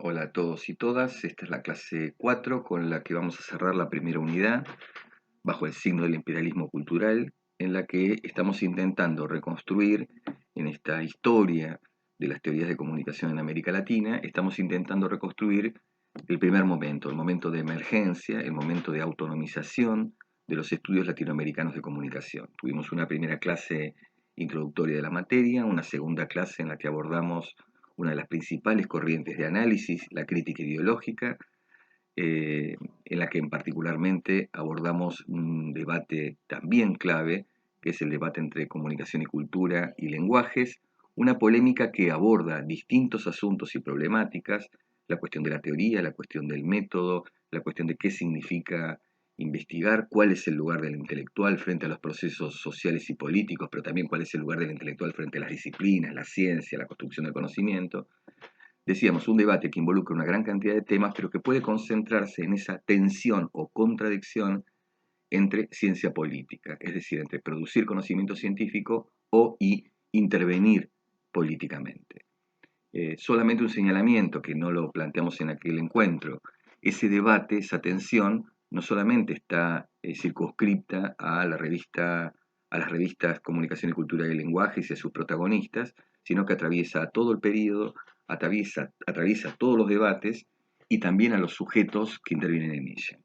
Hola a todos y todas, esta es la clase 4 con la que vamos a cerrar la primera unidad bajo el signo del imperialismo cultural, en la que estamos intentando reconstruir en esta historia de las teorías de comunicación en América Latina, estamos intentando reconstruir el primer momento, el momento de emergencia, el momento de autonomización de los estudios latinoamericanos de comunicación. Tuvimos una primera clase introductoria de la materia, una segunda clase en la que abordamos una de las principales corrientes de análisis, la crítica ideológica, en la que en particularmente abordamos un debate también clave, que es el debate entre comunicación y cultura y lenguajes, una polémica que aborda distintos asuntos y problemáticas, la cuestión de la teoría, la cuestión del método, la cuestión de qué significa investigar, cuál es el lugar del intelectual frente a los procesos sociales y políticos, pero también cuál es el lugar del intelectual frente a las disciplinas, la ciencia, la construcción del conocimiento. Decíamos, un debate que involucra una gran cantidad de temas, pero que puede concentrarse en esa tensión o contradicción entre ciencia política, es decir, entre producir conocimiento científico y intervenir políticamente. Solamente un señalamiento que no lo planteamos en aquel encuentro. Ese debate, esa tensión, no solamente está circunscripta a a las revistas Comunicación y Cultura y Lenguajes y a sus protagonistas, sino que atraviesa todo el periodo, atraviesa todos los debates y también a los sujetos que intervienen en ella.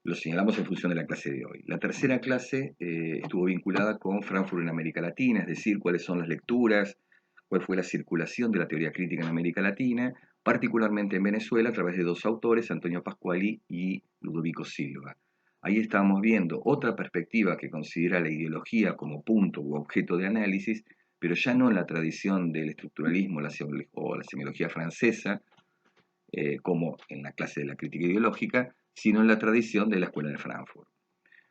Lo señalamos en función de la clase de hoy. La tercera clase estuvo vinculada con Frankfurt en América Latina, es decir, cuáles son las lecturas, cuál fue la circulación de la teoría crítica en América Latina, particularmente en Venezuela, a través de dos autores, Antonio Pascuali y Ludovico Silva. Ahí estábamos viendo otra perspectiva que considera la ideología como punto u objeto de análisis, pero ya no en la tradición del estructuralismo o la semiología francesa, como en la clase de la crítica ideológica, sino en la tradición de la Escuela de Frankfurt.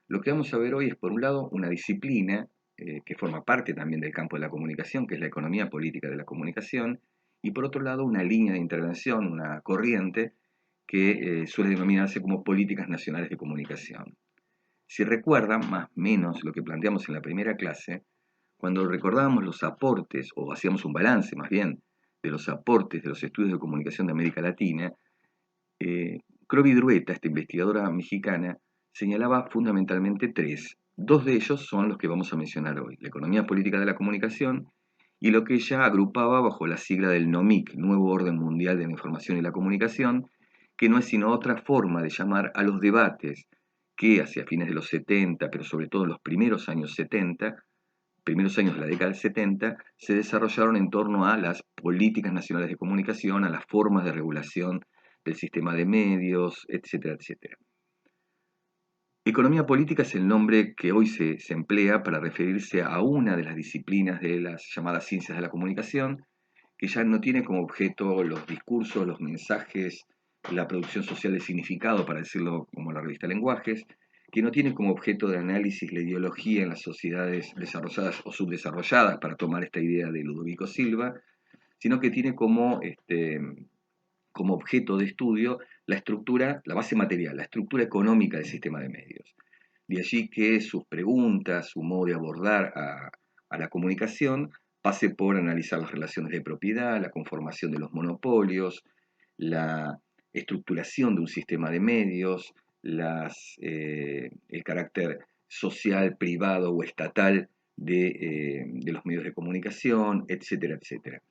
Lo que vamos a ver hoy es, por un lado, una disciplina que forma parte también del campo de la comunicación, que es la economía política de la comunicación, y por otro lado, una línea de intervención, una corriente que suele denominarse como políticas nacionales de comunicación. Si recuerdan, más o menos lo que planteamos en la primera clase, cuando recordábamos los aportes, o hacíamos un balance más bien, de los aportes de los estudios de comunicación de América Latina, Crovi Drueta, esta investigadora mexicana, señalaba fundamentalmente tres. Dos de ellos son los que vamos a mencionar hoy, la economía política de la comunicación y lo que ella agrupaba bajo la sigla del NOMIC, Nuevo Orden Mundial de la Información y la Comunicación, que no es sino otra forma de llamar a los debates que hacia fines de los 70, pero sobre todo en los primeros años de la década del 70, se desarrollaron en torno a las políticas nacionales de comunicación, a las formas de regulación del sistema de medios, etcétera, etcétera. Economía política es el nombre que hoy se emplea para referirse a una de las disciplinas de las llamadas ciencias de la comunicación, que ya no tiene como objeto los discursos, los mensajes, la producción social de significado, para decirlo como la revista Lenguajes, que no tiene como objeto de análisis la ideología en las sociedades desarrolladas o subdesarrolladas, para tomar esta idea de Ludovico Silva, sino que tiene como objeto de estudio la estructura, la base material, la estructura económica del sistema de medios. De allí que sus preguntas, su modo de abordar a la comunicación pase por analizar las relaciones de propiedad, la conformación de los monopolios, la estructuración de un sistema de medios, el carácter social, privado o estatal de los medios de comunicación, etcétera, etcétera.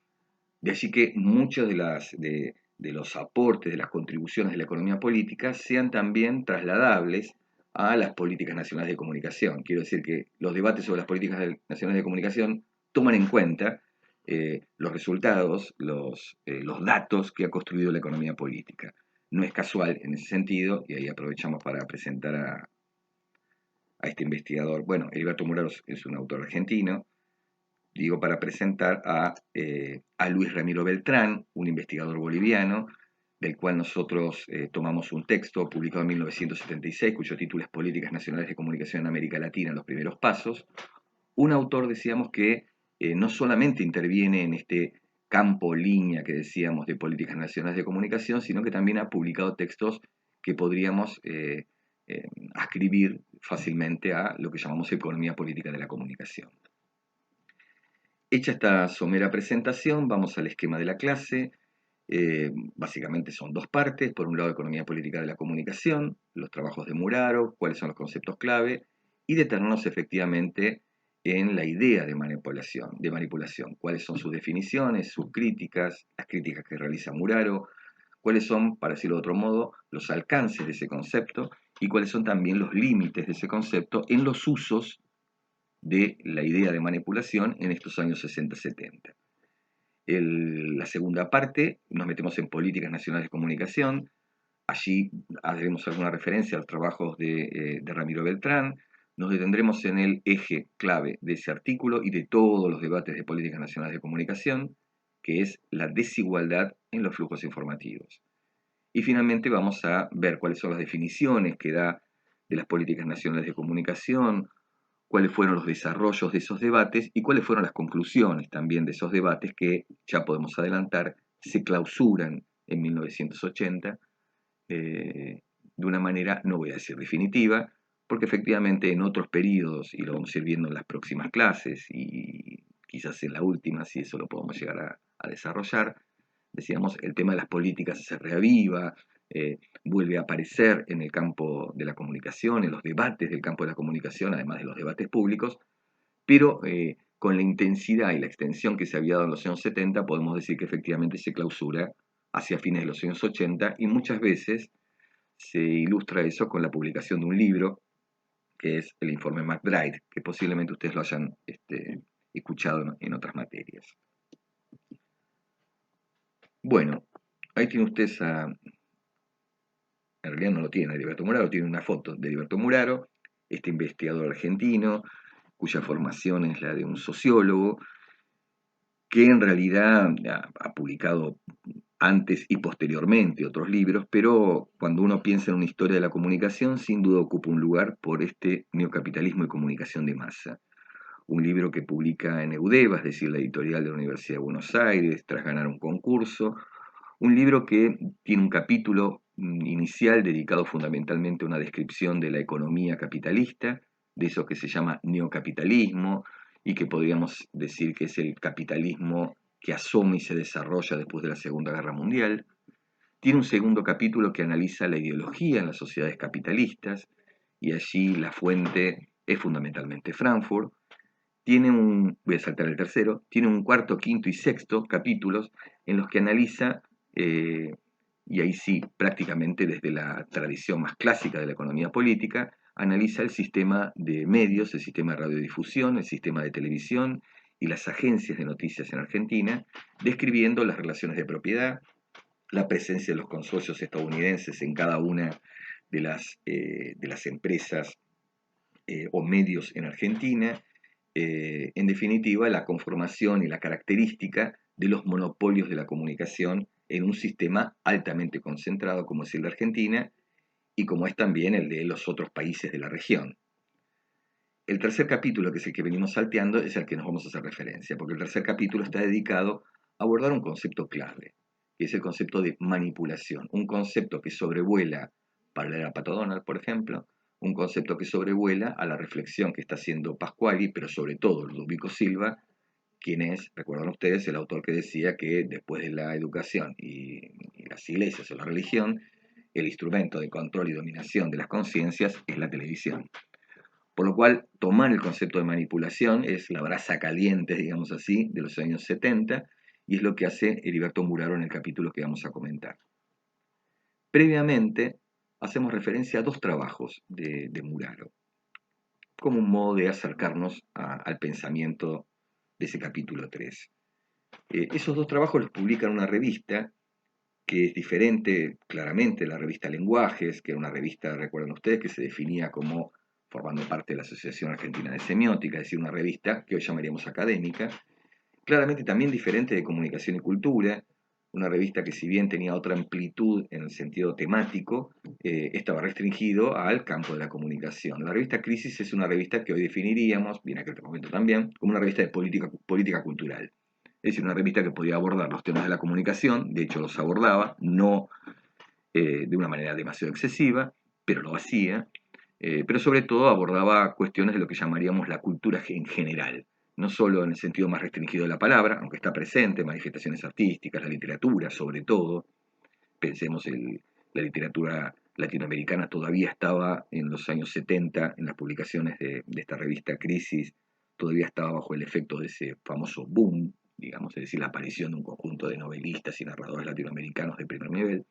De allí que muchos de los aportes, de las contribuciones de la economía política sean también trasladables a las políticas nacionales de comunicación. Quiero decir que los debates sobre las políticas nacionales de comunicación toman en cuenta los resultados, los datos que ha construido la economía política. No es casual en ese sentido, y ahí aprovechamos para presentar a este investigador. Bueno, Heriberto Mureros es un autor argentino, digo, para presentar a Luis Ramiro Beltrán, un investigador boliviano, del cual nosotros tomamos un texto publicado en 1976, cuyo título es Políticas Nacionales de Comunicación en América Latina en los primeros pasos. Un autor, decíamos, que no solamente interviene en este campo línea que decíamos de políticas nacionales de comunicación, sino que también ha publicado textos que podríamos ascribir fácilmente a lo que llamamos economía política de la comunicación. Hecha esta somera presentación, vamos al esquema de la clase. Básicamente son dos partes. Por un lado, economía política de la comunicación, los trabajos de Muraro, cuáles son los conceptos clave, y detenernos efectivamente en la idea de manipulación, cuáles son sus definiciones, sus críticas, las críticas que realiza Muraro, cuáles son, para decirlo de otro modo, los alcances de ese concepto y cuáles son también los límites de ese concepto en los usos de la idea de manipulación en estos años 60-70. La segunda parte, nos metemos en políticas nacionales de comunicación. Allí haremos alguna referencia a los trabajos de Ramiro Beltrán. Nos detendremos en el eje clave de ese artículo y de todos los debates de políticas nacionales de comunicación, que es la desigualdad en los flujos informativos. Y finalmente vamos a ver cuáles son las definiciones que da de las políticas nacionales de comunicación, cuáles fueron los desarrollos de esos debates y cuáles fueron las conclusiones también de esos debates que, ya podemos adelantar, se clausuran en 1980 de una manera, no voy a decir definitiva, porque efectivamente en otros periodos, y lo vamos a ir viendo en las próximas clases y quizás en la última, si eso lo podemos llegar a desarrollar, decíamos, el tema de las políticas se reaviva, vuelve a aparecer en el campo de la comunicación, en los debates del campo de la comunicación, además de los debates públicos, pero con la intensidad y la extensión que se había dado en los años 70, podemos decir que efectivamente se clausura hacia fines de los años 80 y muchas veces se ilustra eso con la publicación de un libro, que es el informe McBride, que posiblemente ustedes lo hayan escuchado en otras materias. Bueno, ahí tiene ustedes en realidad no lo tiene Heriberto Muraro, tiene una foto de Heriberto Muraro, este investigador argentino, cuya formación es la de un sociólogo, que en realidad ha publicado antes y posteriormente otros libros, pero cuando uno piensa en una historia de la comunicación, sin duda ocupa un lugar por este Neocapitalismo y comunicación de masa. Un libro que publica en Eudeva, es decir, la editorial de la Universidad de Buenos Aires, tras ganar un concurso. Un libro que tiene un capítulo inicial dedicado fundamentalmente a una descripción de la economía capitalista, de eso que se llama neocapitalismo, y que podríamos decir que es el capitalismo que asoma y se desarrolla después de la Segunda Guerra Mundial. Tiene un segundo capítulo que analiza la ideología en las sociedades capitalistas, y allí la fuente es fundamentalmente Frankfurt. Voy a saltar el tercero, tiene un cuarto, quinto y sexto capítulos en los que analiza, eh, y ahí sí, prácticamente desde la tradición más clásica de la economía política, analiza el sistema de medios, el sistema de radiodifusión, el sistema de televisión y las agencias de noticias en Argentina, describiendo las relaciones de propiedad, la presencia de los consorcios estadounidenses en cada una de las empresas o medios en Argentina, en definitiva, la conformación y la característica de los monopolios de la comunicación en un sistema altamente concentrado como es el de Argentina y como es también el de los otros países de la región. El tercer capítulo, que es el que venimos salteando, es el que nos vamos a hacer referencia, porque el tercer capítulo está dedicado a abordar un concepto clave, que es el concepto de manipulación, un concepto que sobrevuela, para leer a Pato Donald, por ejemplo, un concepto que sobrevuela a la reflexión que está haciendo Pasquali, pero sobre todo Ludovico Silva, quien es, recuerdan ustedes, el autor que decía que después de la educación y las iglesias o la religión, el instrumento de control y dominación de las conciencias es la televisión. Por lo cual, tomar el concepto de manipulación es la brasa caliente, digamos así, de los años 70, y es lo que hace Heriberto Muraro en el capítulo que vamos a comentar. Previamente, hacemos referencia a dos trabajos de Muraro, como un modo de acercarnos al pensamiento de ese capítulo 3. Esos dos trabajos los publica en una revista que es diferente claramente, la revista Lenguajes, que era una revista, recuerdan ustedes, que se definía como formando parte de la Asociación Argentina de Semiótica, es decir, una revista que hoy llamaríamos académica, claramente también diferente de Comunicación y Cultura, una revista que si bien tenía otra amplitud en el sentido temático, estaba restringido al campo de la comunicación. La revista Crisis es una revista que hoy definiríamos, bien en aquel momento también, como una revista de política cultural. Es decir, una revista que podía abordar los temas de la comunicación, de hecho los abordaba, no de una manera demasiado excesiva, pero lo hacía, pero sobre todo abordaba cuestiones de lo que llamaríamos la cultura en general, no solo en el sentido más restringido de la palabra, aunque está presente, manifestaciones artísticas, la literatura sobre todo. Pensemos, la literatura latinoamericana todavía estaba en los años 70, en las publicaciones de esta revista Crisis, todavía estaba bajo el efecto de ese famoso boom, digamos, es decir, la aparición de un conjunto de novelistas y narradores latinoamericanos de primer nivel.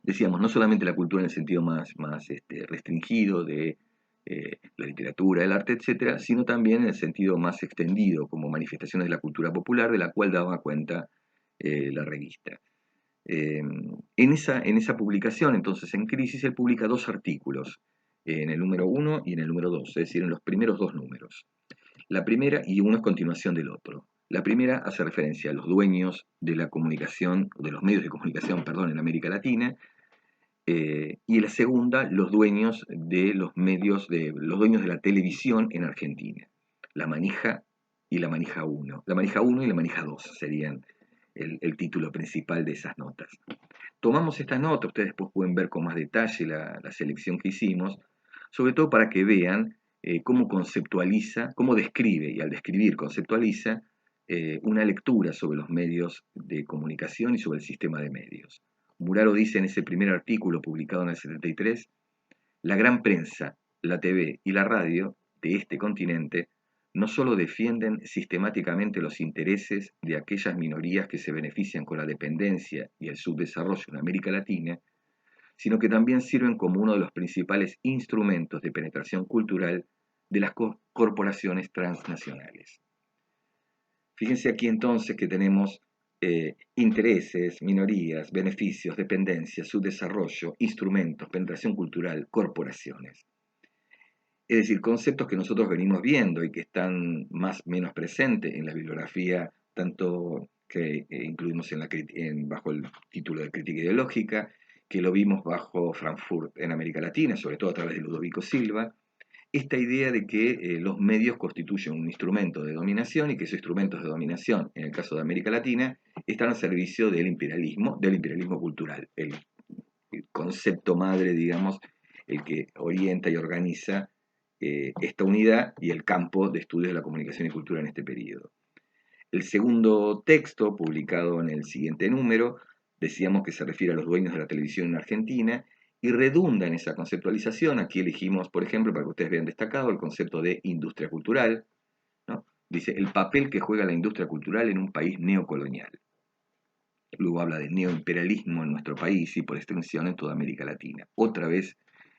Decíamos, no solamente la cultura en el sentido más restringido de la literatura, el arte, etcétera, sino también en el sentido más extendido, como manifestaciones de la cultura popular, de la cual daba cuenta la revista. En esa publicación, entonces, en Crisis, él publica 2 artículos, en el número 1 y en el número 2, es decir, en los primeros 2 números. La primera, y uno es continuación del otro. La primera hace referencia a los dueños de la comunicación, de los medios de comunicación, perdón, en América Latina, y la segunda, los dueños de los medios, los dueños de la televisión en Argentina. La manija y la manija 1. La manija 1 y la manija 2 serían el título principal de esas notas. Tomamos estas notas, ustedes después pueden ver con más detalle la selección que hicimos, sobre todo para que vean cómo conceptualiza, cómo describe, y al describir conceptualiza, una lectura sobre los medios de comunicación y sobre el sistema de medios. Muraro dice en ese primer artículo publicado en el 73, la gran prensa, la TV y la radio de este continente no solo defienden sistemáticamente los intereses de aquellas minorías que se benefician con la dependencia y el subdesarrollo en América Latina, sino que también sirven como uno de los principales instrumentos de penetración cultural de las corporaciones transnacionales. Fíjense aquí entonces que tenemos intereses, minorías, beneficios, dependencias, subdesarrollo, instrumentos, penetración cultural, corporaciones. Es decir, conceptos que nosotros venimos viendo y que están más o menos presentes en la bibliografía, tanto que incluimos bajo el título de crítica ideológica, que lo vimos bajo Frankfurt en América Latina, sobre todo a través de Ludovico Silva, esta idea de que los medios constituyen un instrumento de dominación y que esos instrumentos de dominación, en el caso de América Latina, están al servicio del imperialismo cultural, el concepto madre, digamos, el que orienta y organiza esta unidad y el campo de estudios de la comunicación y cultura en este periodo. El segundo texto, publicado en el siguiente número, decíamos que se refiere a los dueños de la televisión en Argentina y redunda en esa conceptualización. Aquí elegimos, por ejemplo, para que ustedes vean destacado, el concepto de industria cultural, ¿no? Dice, el papel que juega la industria cultural en un país neocolonial. Luego habla de neoimperialismo en nuestro país y por extensión en toda América Latina. Otra vez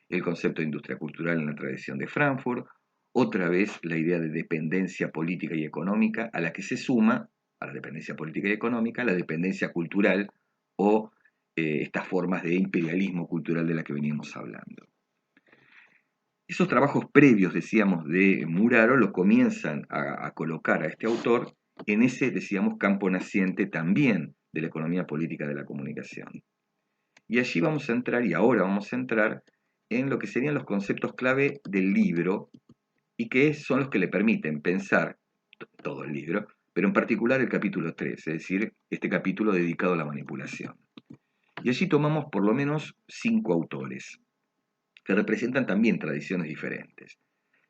el concepto de industria cultural en la tradición de Frankfurt, otra vez la idea de dependencia política y económica a la que se suma, a la dependencia política y económica, la dependencia cultural o estas formas de imperialismo cultural de la que veníamos hablando. Esos trabajos previos, decíamos, de Muraro lo comienzan a colocar a este autor en ese, decíamos, campo naciente también de la economía política de la comunicación. Y allí vamos a entrar, y ahora vamos a entrar, en lo que serían los conceptos clave del libro y que son los que le permiten pensar todo el libro, pero en particular el capítulo 3, es decir, este capítulo dedicado a la manipulación. Y allí tomamos por lo menos 5 autores, que representan también tradiciones diferentes.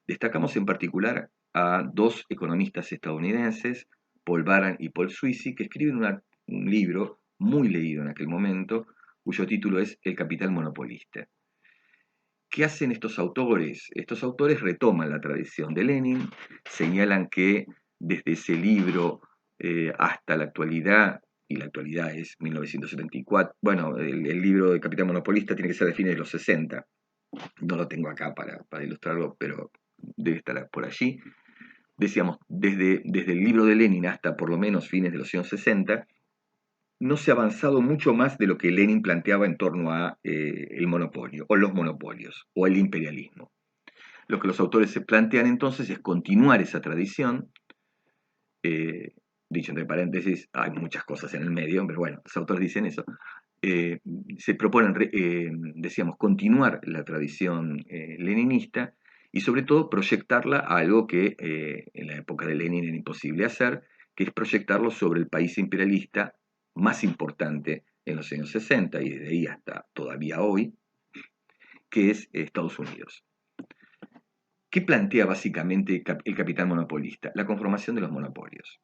Destacamos en particular a 2 economistas estadounidenses, Paul Baran y Paul Sweezy, que escriben un libro muy leído en aquel momento, cuyo título es El capital monopolista. ¿Qué hacen estos autores? Estos autores retoman la tradición de Lenin, señalan que desde ese libro hasta la actualidad, y la actualidad es 1974, bueno, el libro de Capital Monopolista tiene que ser de fines de los 60, no lo tengo acá para ilustrarlo, pero debe estar por allí. Decíamos, desde el libro de Lenin hasta por lo menos fines de los años 60, no se ha avanzado mucho más de lo que Lenin planteaba en torno a el monopolio, o los monopolios, o el imperialismo. Lo que los autores se plantean entonces es continuar esa tradición. Dicho entre paréntesis, hay muchas cosas en el medio, pero bueno, los autores dicen eso. Se proponen, decíamos, continuar la tradición leninista y sobre todo proyectarla a algo que en la época de Lenin era imposible hacer, que es proyectarlo sobre el país imperialista más importante en los años 60 y desde ahí hasta todavía hoy, que es Estados Unidos. ¿Qué plantea básicamente el capital monopolista? La conformación de los monopolios.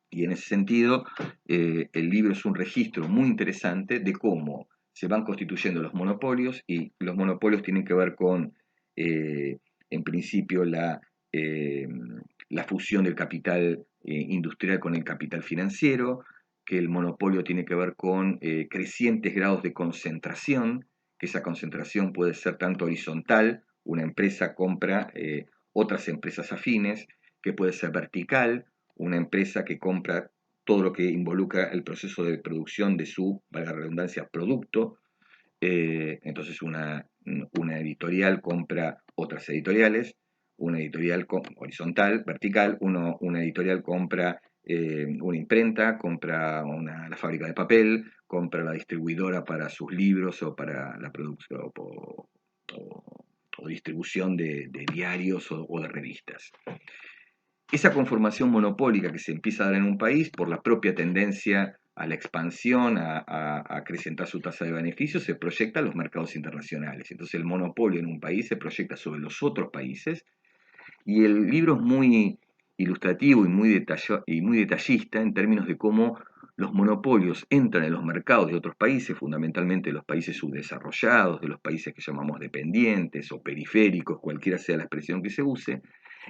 Y en ese sentido, el libro es un registro muy interesante de cómo se van constituyendo los monopolios, y los monopolios tienen que ver con, en principio, eh, la fusión del capital industrial con el capital financiero, que el monopolio tiene que ver con crecientes grados de concentración, que esa concentración puede ser tanto horizontal, una empresa compra otras empresas afines, que puede ser vertical, una empresa que compra todo lo que involucra el proceso de producción de su, valga la redundancia, producto. Entonces una editorial compra otras editoriales, una editorial horizontal, vertical, una editorial compra una imprenta, compra la fábrica de papel, compra la distribuidora para sus libros o para la producción o distribución de diarios o de revistas. Esa conformación monopólica que se empieza a dar en un país por la propia tendencia a la expansión, a acrecentar su tasa de beneficio, se proyecta a los mercados internacionales. Entonces el monopolio en un país se proyecta sobre los otros países, y el libro es muy ilustrativo y muy detallista en términos de cómo los monopolios entran en los mercados de otros países, fundamentalmente de los países subdesarrollados, de los países que llamamos dependientes o periféricos, cualquiera sea la expresión que se use,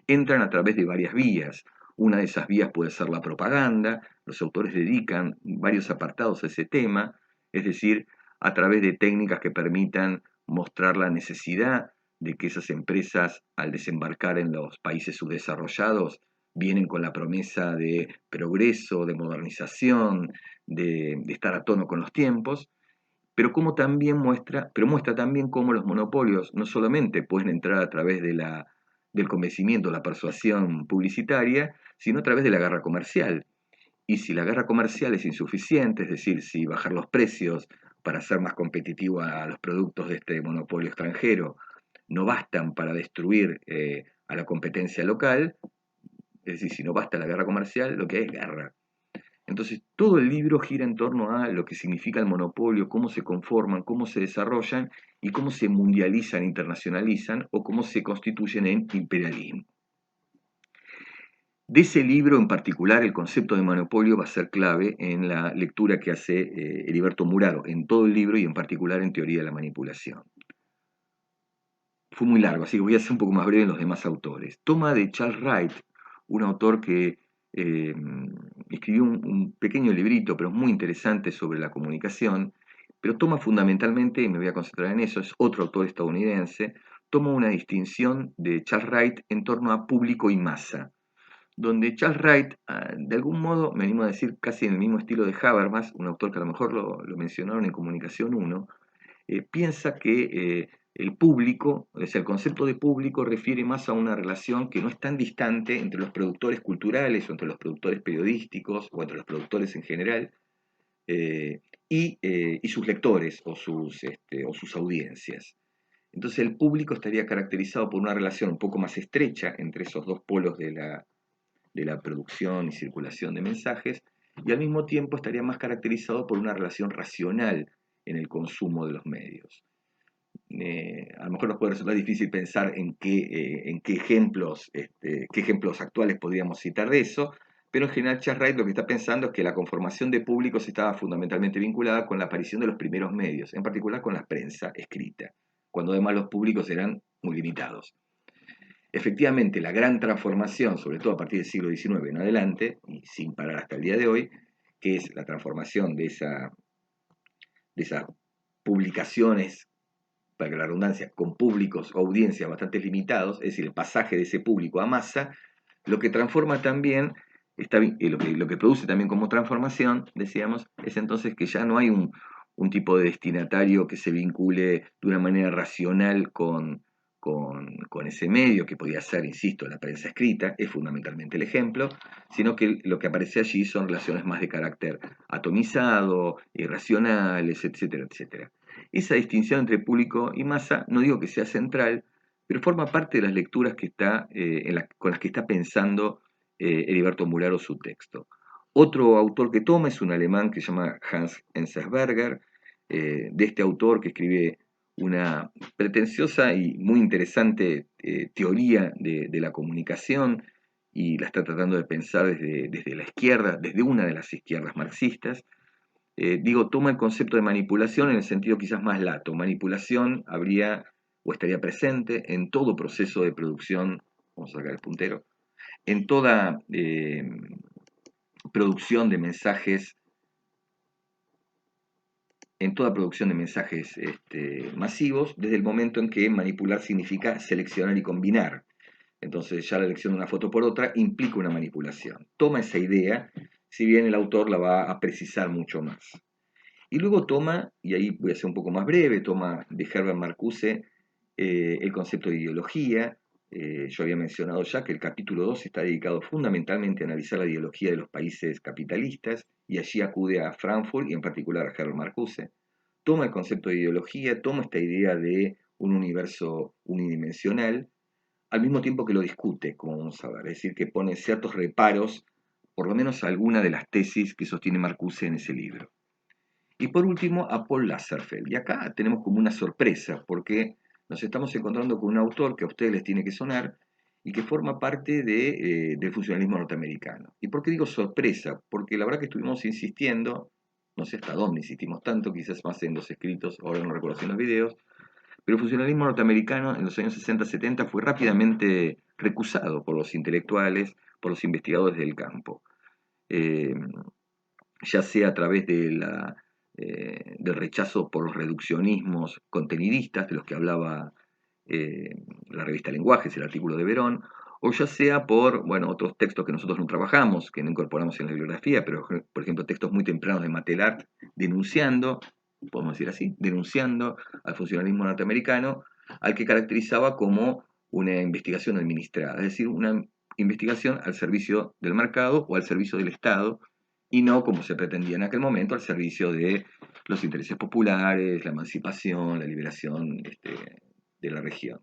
entran a través de varias vías. Una de esas vías puede ser la propaganda. Los autores dedican varios apartados a ese tema, es decir, a través de técnicas que permitan mostrar la necesidad de que esas empresas, al desembarcar en los países subdesarrollados, vienen con la promesa de progreso, de modernización, de estar a tono con los tiempos, pero muestra también cómo los monopolios no solamente pueden entrar a través del convencimiento, la persuasión publicitaria, sino a través de la guerra comercial. Y si la guerra comercial es insuficiente, es decir, si bajar los precios para hacer más competitivo a los productos de este monopolio extranjero no bastan para destruir a la competencia local, es decir, si no basta la guerra comercial, lo que hay es guerra. Entonces, todo el libro gira en torno a lo que significa el monopolio, cómo se conforman, cómo se desarrollan y cómo se mundializan, internacionalizan o cómo se constituyen en imperialismo. De ese libro en particular, el concepto de monopolio va a ser clave en la lectura que hace Heriberto Muraro, en todo el libro y en particular en Teoría de la Manipulación. Fue muy largo, así que voy a ser un poco más breve en los demás autores. Toma de Charles Wright, un autor que eh, escribió un pequeño librito, pero muy interesante, sobre la comunicación, pero toma fundamentalmente, y me voy a concentrar en eso, es otro autor estadounidense, toma una distinción de Charles Wright en torno a público y masa, donde Charles Wright, de algún modo, me animo a decir casi en el mismo estilo de Habermas, un autor que a lo mejor lo mencionaron en Comunicación 1, piensa que el público, o sea, el concepto de público refiere más a una relación que no es tan distante entre los productores culturales o entre los productores periodísticos o entre los productores en general eh, y sus lectores o sus audiencias. Entonces el público estaría caracterizado por una relación un poco más estrecha entre esos dos polos de la producción y circulación de mensajes, y al mismo tiempo estaría más caracterizado por una relación racional en el consumo de los medios. A lo mejor nos puede resultar difícil pensar en qué ejemplos actuales podríamos citar de eso, pero en general Charles Wright lo que está pensando es que la conformación de públicos estaba fundamentalmente vinculada con la aparición de los primeros medios, en particular con la prensa escrita, cuando además los públicos eran muy limitados. Efectivamente, la gran transformación, sobre todo a partir del siglo XIX en adelante, y sin parar hasta el día de hoy, que es la transformación de esas publicaciones, para que la redundancia, con públicos o audiencias bastante limitados, es decir, el pasaje de ese público a masa, lo que transforma también, lo que produce también como transformación, decíamos, es entonces que ya no hay un tipo de destinatario que se vincule de una manera racional con ese medio, que podía ser, insisto, la prensa escrita, es fundamentalmente el ejemplo, sino que lo que aparece allí son relaciones más de carácter atomizado, irracionales, etcétera, etcétera. Esa distinción entre público y masa, no digo que sea central, pero forma parte de las lecturas que con las que está pensando Heriberto Muraro su texto. Otro autor que toma es un alemán que se llama Hans Enzensberger. De este autor, que escribe una pretenciosa y muy interesante teoría de la comunicación, y la está tratando de pensar desde la izquierda, desde una de las izquierdas marxistas. Toma el concepto de manipulación en el sentido quizás más lato. Manipulación habría o estaría presente en todo proceso de producción, vamos a sacar el puntero, en toda producción de mensajes, en toda producción de mensajes masivos, desde el momento en que manipular significa seleccionar y combinar. Entonces ya la elección de una foto por otra implica una manipulación. Toma esa idea, si bien el autor la va a precisar mucho más. Y luego toma, y ahí voy a ser un poco más breve, toma de Herbert Marcuse el concepto de ideología. Yo había mencionado ya que el capítulo 2 está dedicado fundamentalmente a analizar la ideología de los países capitalistas, y allí acude a Frankfurt y en particular a Herbert Marcuse. Toma el concepto de ideología, toma esta idea de un universo unidimensional, al mismo tiempo que lo discute, como vamos a ver, es decir, que pone ciertos reparos, por lo menos a alguna de las tesis que sostiene Marcuse en ese libro. Y por último, a Paul Lasserfeld. Y acá tenemos como una sorpresa, porque nos estamos encontrando con un autor que a ustedes les tiene que sonar y que forma parte del funcionalismo norteamericano. ¿Y por qué digo sorpresa? Porque la verdad que estuvimos insistiendo, no sé hasta dónde insistimos tanto, quizás más en los escritos, ahora no recuerdo si en los videos, pero el funcionalismo norteamericano en los años 60-70 fue rápidamente recusado por los intelectuales, por los investigadores del campo. Eh, ya sea a través del rechazo por los reduccionismos contenidistas, de los que hablaba la revista Lenguajes, el artículo de Verón, o ya sea por otros textos que nosotros no trabajamos, que no incorporamos en la bibliografía, pero por ejemplo textos muy tempranos de Matelart denunciando, podemos decir así, denunciando al funcionalismo norteamericano, al que caracterizaba como una investigación administrada, es decir, una investigación al servicio del mercado o al servicio del Estado, y no, como se pretendía en aquel momento, al servicio de los intereses populares, la emancipación, la liberación de la región.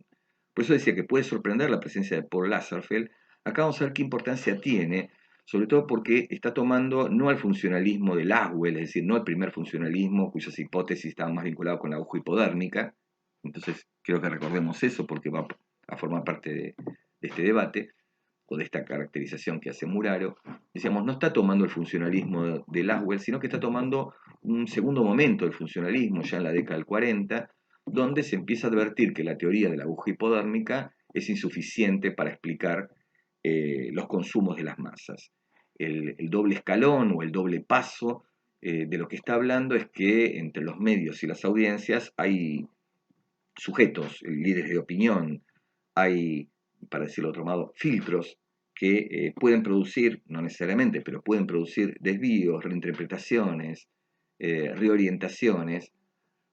Por eso decía que puede sorprender la presencia de Paul Lasserfeld. Acá vamos a ver qué importancia tiene, sobre todo porque está tomando no al funcionalismo de Laswell, es decir, no el primer funcionalismo cuyas hipótesis estaban más vinculadas con la aguja hipodérmica. Entonces, creo que recordemos eso porque va a formar parte de este debate, o de esta caracterización que hace Muraro. Decíamos, no está tomando el funcionalismo de Laswell, sino que está tomando un segundo momento del funcionalismo, ya en la década del 40, donde se empieza a advertir que la teoría de la aguja hipodérmica es insuficiente para explicar los consumos de las masas. El doble escalón o el doble paso de lo que está hablando es que entre los medios y las audiencias hay sujetos, líderes de opinión, hay, para decirlo de otro modo, filtros que pueden producir, no necesariamente, pero pueden producir desvíos, reinterpretaciones, reorientaciones,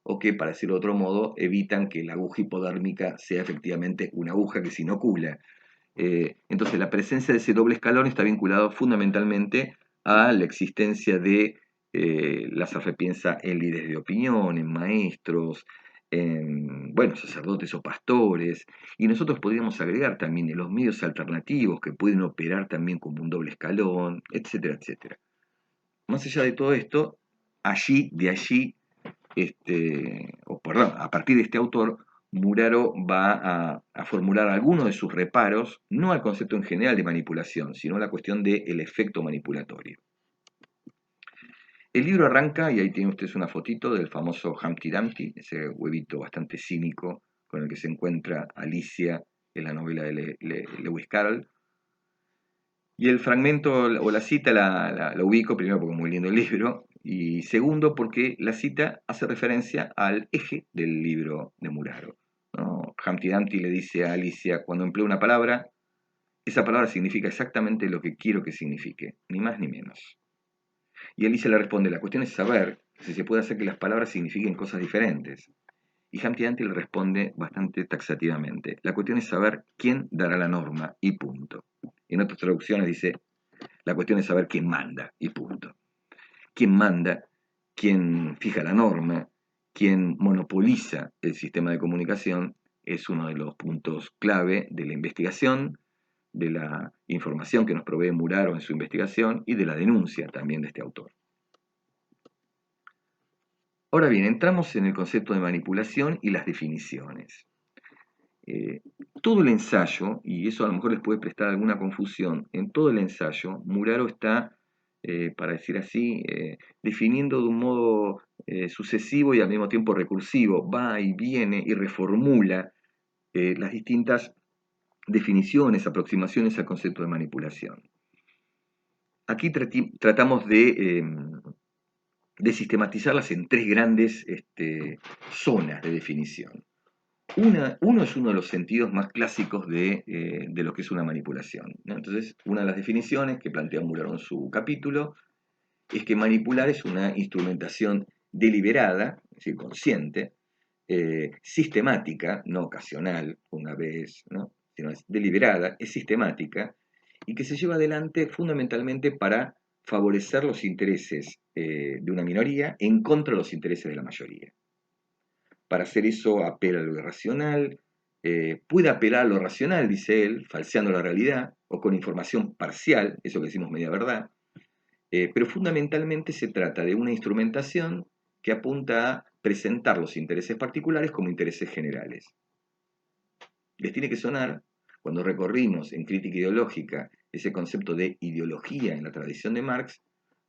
o que, para decirlo de otro modo, evitan que la aguja hipodérmica sea efectivamente una aguja que se inocula. Entonces, la presencia de ese doble escalón está vinculado fundamentalmente a la existencia de, Lasserfeld piensa en líderes de opinión, en maestros, en, sacerdotes o pastores, y nosotros podríamos agregar también en los medios alternativos que pueden operar también como un doble escalón, etcétera, etcétera. Más allá de todo esto, a partir de este autor, Muraro va a formular algunos de sus reparos, no al concepto en general de manipulación, sino a la cuestión del efecto manipulatorio. El libro arranca, y ahí tiene ustedes una fotito del famoso Humpty Dumpty, ese huevito bastante cínico con el que se encuentra Alicia en la novela de Lewis Carroll. Y el fragmento o la cita la ubico, primero porque es muy lindo el libro, y segundo porque la cita hace referencia al eje del libro de Muraro, ¿no? Humpty Dumpty le dice a Alicia, cuando empleo una palabra, esa palabra significa exactamente lo que quiero que signifique, ni más ni menos. Y Alicia le responde, la cuestión es saber si se puede hacer que las palabras signifiquen cosas diferentes. Y Humpty Dumpty le responde bastante taxativamente, la cuestión es saber quién dará la norma y punto. En otras traducciones dice, la cuestión es saber quién manda y punto. ¿Quién manda? ¿Quién fija la norma? ¿Quién monopoliza el sistema de comunicación? Es uno de los puntos clave de la investigación, de la información que nos provee Muraro en su investigación y de la denuncia también de este autor. Ahora bien, entramos en el concepto de manipulación y las definiciones. Todo el ensayo, y eso a lo mejor les puede prestar alguna confusión, en todo el ensayo Muraro está, para decir así, definiendo de un modo sucesivo y al mismo tiempo recursivo, va y viene y reformula las distintas definiciones, aproximaciones al concepto de manipulación. Aquí tratamos de sistematizarlas en tres grandes zonas de definición. Uno es uno de los sentidos más clásicos de lo que es una manipulación, ¿no? Entonces, una de las definiciones que plantea Muraro en su capítulo es que manipular es una instrumentación deliberada, es decir, consciente, sistemática, no ocasional, una vez, ¿no? Sino es deliberada, es sistemática, y que se lleva adelante fundamentalmente para favorecer los intereses de una minoría en contra de los intereses de la mayoría. Para hacer eso apela a lo irracional, puede apelar a lo racional, dice él, falseando la realidad o con información parcial, eso que decimos media verdad, pero fundamentalmente se trata de una instrumentación que apunta a presentar los intereses particulares como intereses generales. Les tiene que sonar, cuando recorrimos en crítica ideológica ese concepto de ideología en la tradición de Marx,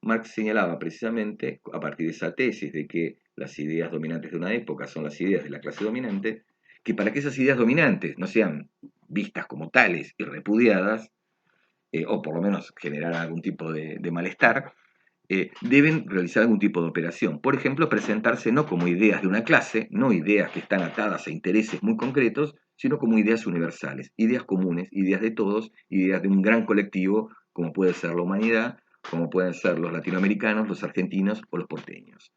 Marx señalaba precisamente, a partir de esa tesis de que las ideas dominantes de una época son las ideas de la clase dominante, que para que esas ideas dominantes no sean vistas como tales y repudiadas, o por lo menos generar algún tipo de malestar, deben realizar algún tipo de operación. Por ejemplo, presentarse no como ideas de una clase, no ideas que están atadas a intereses muy concretos, sino como ideas universales, ideas comunes, ideas de todos, ideas de un gran colectivo, como puede ser la humanidad, como pueden ser los latinoamericanos, los argentinos o los porteños.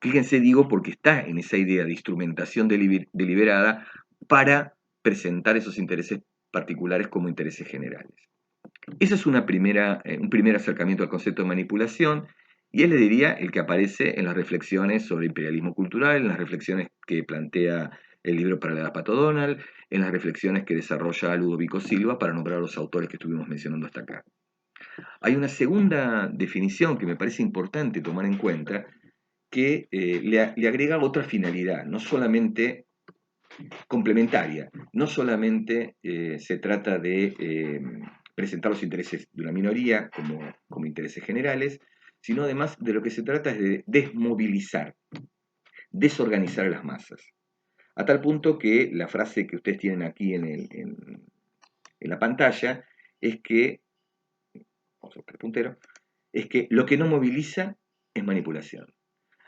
Fíjense, digo, porque está en esa idea de instrumentación deliberada para presentar esos intereses particulares como intereses generales. Ese es un primer acercamiento al concepto de manipulación, y él le diría el que aparece en las reflexiones sobre imperialismo cultural, en las reflexiones que plantea el libro para la edad Pato Donald, en las reflexiones que desarrolla Ludovico Silva, para nombrar a los autores que estuvimos mencionando hasta acá. Hay una segunda definición que me parece importante tomar en cuenta, que le agrega otra finalidad, no solamente complementaria. No solamente se trata de presentar los intereses de una minoría como intereses generales, sino además de lo que se trata es de desmovilizar, desorganizar a las masas. A tal punto que la frase que ustedes tienen aquí en la pantalla es que, vamos a buscar el puntero, es que lo que no moviliza es manipulación.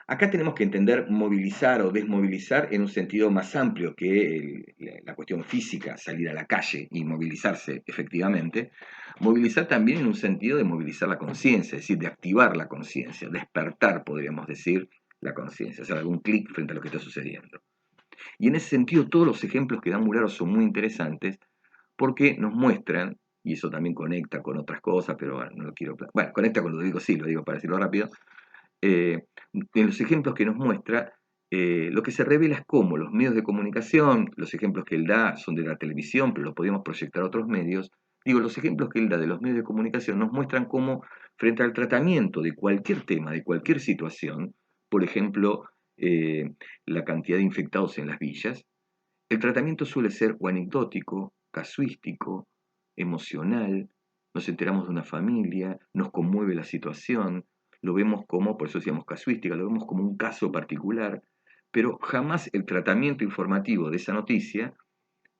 Acá tenemos que entender movilizar o desmovilizar en un sentido más amplio que la cuestión física, salir a la calle y movilizarse efectivamente. Movilizar también en un sentido de movilizar la conciencia, es decir, de activar la conciencia, despertar, podríamos decir, la conciencia, hacer algún clic frente a lo que está sucediendo. Y en ese sentido, todos los ejemplos que da Muraro son muy interesantes porque nos muestran, y eso también conecta con otras cosas, pero bueno, no lo quiero... Bueno, conecta con lo que digo, sí, lo digo para decirlo rápido. En los ejemplos que nos muestra, lo que se revela es cómo los medios de comunicación, los ejemplos que él da son de la televisión, pero los podemos proyectar a otros medios. Digo, los ejemplos que él da de los medios de comunicación nos muestran cómo, frente al tratamiento de cualquier tema, de cualquier situación, por ejemplo, la cantidad de infectados en las villas, el tratamiento suele ser o anecdótico, casuístico, emocional, nos enteramos de una familia, nos conmueve la situación, lo vemos como, por eso decíamos casuística, lo vemos como un caso particular, pero jamás el tratamiento informativo de esa noticia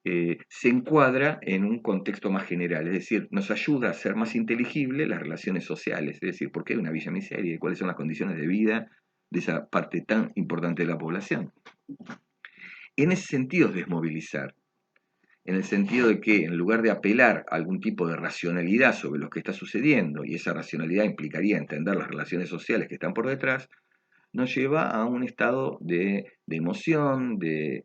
se encuadra en un contexto más general, es decir, nos ayuda a hacer más inteligible las relaciones sociales, es decir, por qué hay una villa miseria y cuáles son las condiciones de vida de esa parte tan importante de la población. En ese sentido es desmovilizar, en el sentido de que en lugar de apelar a algún tipo de racionalidad sobre lo que está sucediendo, y esa racionalidad implicaría entender las relaciones sociales que están por detrás, nos lleva a un estado de emoción, de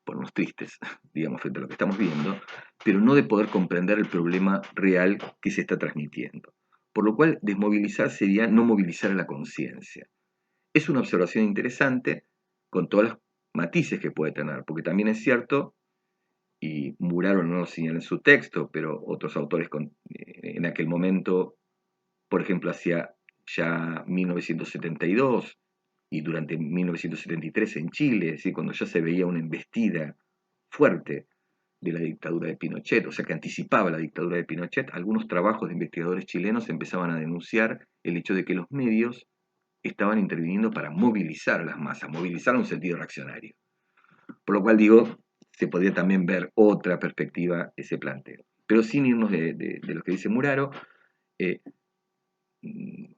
ponernos tristes, digamos, frente a lo que estamos viendo, pero no de poder comprender el problema real que se está transmitiendo. Por lo cual, desmovilizar sería no movilizar a la conciencia. Es una observación interesante, con todos los matices que puede tener, porque también es cierto, y Muraro no lo señala en su texto, pero otros autores en aquel momento, por ejemplo, hacía ya 1972 y durante 1973 en Chile, es decir, cuando ya se veía una embestida fuerte de la dictadura de Pinochet, o sea que anticipaba la dictadura de Pinochet, algunos trabajos de investigadores chilenos empezaban a denunciar el hecho de que los medios estaban interviniendo para movilizar a las masas, movilizar en un sentido reaccionario. Por lo cual digo, se podría también ver otra perspectiva ese planteo. Pero sin irnos de lo que dice Muraro, eh,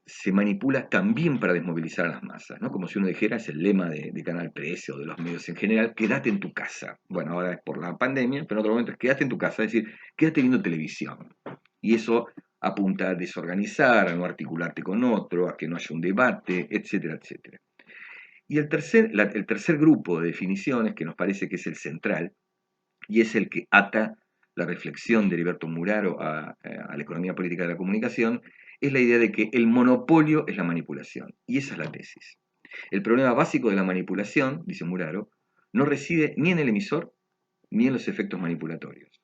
se manipula también para desmovilizar a las masas, ¿no? Como si uno dijera, es el lema de Canal 13 o de los medios en general, quédate en tu casa. Bueno, ahora es por la pandemia, pero en otro momento es quédate en tu casa, es decir, quédate viendo televisión. Y eso apunta a desorganizar, a no articularte con otro, a que no haya un debate, etcétera, etcétera. Y el tercer grupo de definiciones, que nos parece que es el central, y es el que ata la reflexión de Heriberto Muraro a la economía política de la comunicación, es la idea de que el monopolio es la manipulación. Y esa es la tesis. El problema básico de la manipulación, dice Muraro, no reside ni en el emisor ni en los efectos manipulatorios.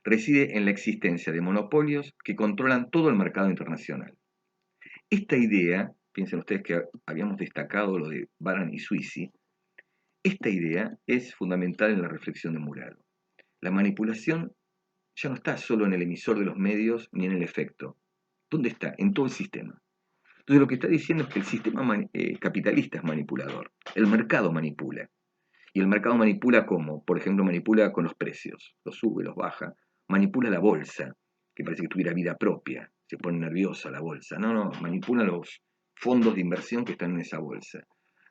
Reside en la existencia de monopolios que controlan todo el mercado internacional. Esta idea, piensen ustedes que habíamos destacado lo de Baran y Suisi, esta idea es fundamental en la reflexión de Muraro. La manipulación ya no está solo en el emisor de los medios ni en el efecto. ¿Dónde está? En todo el sistema. Entonces lo que está diciendo es que el sistema capitalista es manipulador. El mercado manipula. Y el mercado manipula ¿cómo? Por ejemplo, manipula con los precios. Los sube, los baja. Manipula la bolsa, que parece que tuviera vida propia. Se pone nerviosa la bolsa. No, manipula los fondos de inversión que están en esa bolsa.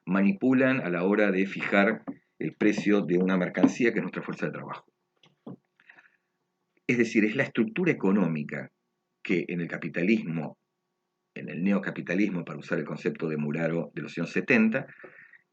Manipulan a la hora de fijar el precio de una mercancía que es nuestra fuerza de trabajo. Es decir, es la estructura económica que en el capitalismo, en el neocapitalismo, para usar el concepto de Muraro de los años 70,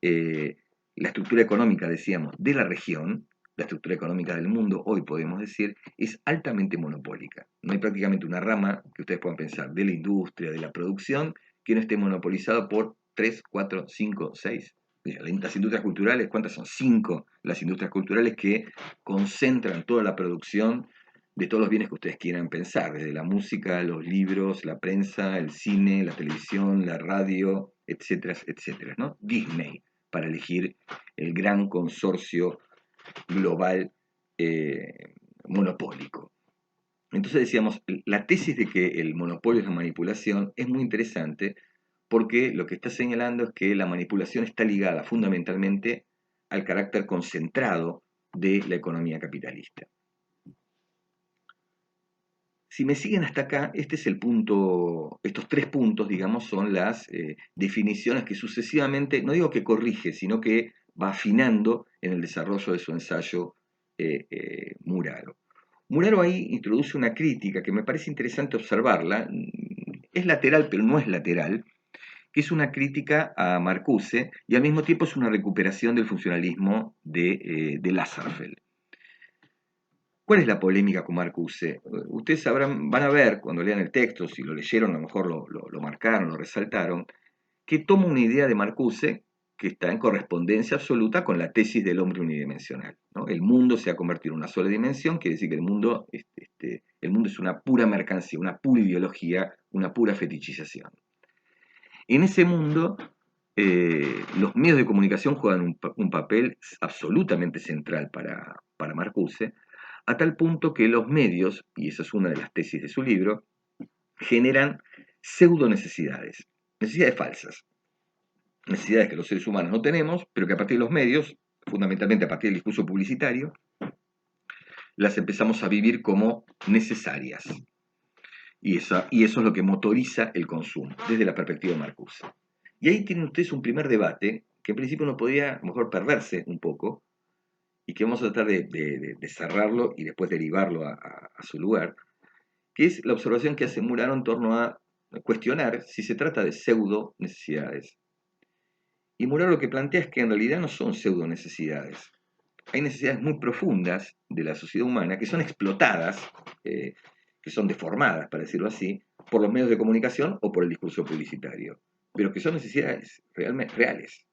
la estructura económica, decíamos, de la región, la estructura económica del mundo, hoy podemos decir, es altamente monopólica. No hay prácticamente una rama que ustedes puedan pensar de la industria, de la producción, que no esté monopolizada por 3, 4, 5, 6. Las industrias culturales, ¿cuántas son? 5 las industrias culturales que concentran toda la producción de todos los bienes que ustedes quieran pensar, desde la música, los libros, la prensa, el cine, la televisión, la radio, etcétera, etcétera, ¿no? Disney, para elegir el gran consorcio global monopólico. Entonces decíamos, la tesis de que el monopolio es la manipulación es muy interesante porque lo que está señalando es que la manipulación está ligada fundamentalmente al carácter concentrado de la economía capitalista. Si me siguen hasta acá, este es el punto, estos 3 puntos, digamos, son las definiciones que sucesivamente, no digo que corrige, sino que va afinando en el desarrollo de su ensayo Muraro. Muraro ahí introduce una crítica que me parece interesante observarla, es lateral pero no es lateral, que es una crítica a Marcuse y al mismo tiempo es una recuperación del funcionalismo de Lasserfeld. ¿Cuál es la polémica con Marcuse? Ustedes van a ver cuando lean el texto, si lo leyeron, a lo mejor lo marcaron, lo resaltaron, que toma una idea de Marcuse que está en correspondencia absoluta con la tesis del hombre unidimensional, ¿no? El mundo se ha convertido en una sola dimensión, quiere decir que el mundo es una pura mercancía, una pura ideología, una pura fetichización. En ese mundo, los medios de comunicación juegan un papel absolutamente central para Marcuse, a tal punto que los medios, y esa es una de las tesis de su libro, generan pseudo necesidades falsas, necesidades que los seres humanos no tenemos, pero que a partir de los medios, fundamentalmente a partir del discurso publicitario, las empezamos a vivir como necesarias. Y eso es lo que motoriza el consumo, desde la perspectiva de Marcuse. Y ahí tienen ustedes un primer debate, que en principio uno podría a lo mejor perderse un poco, y que vamos a tratar de cerrarlo y después derivarlo a su lugar, que es la observación que hace Muraro en torno a cuestionar si se trata de pseudo necesidades. Y Muraro lo que plantea es que en realidad no son pseudo necesidades. Hay necesidades muy profundas de la sociedad humana que son explotadas, que son deformadas, para decirlo así, por los medios de comunicación o por el discurso publicitario, pero que son necesidades realmente reales.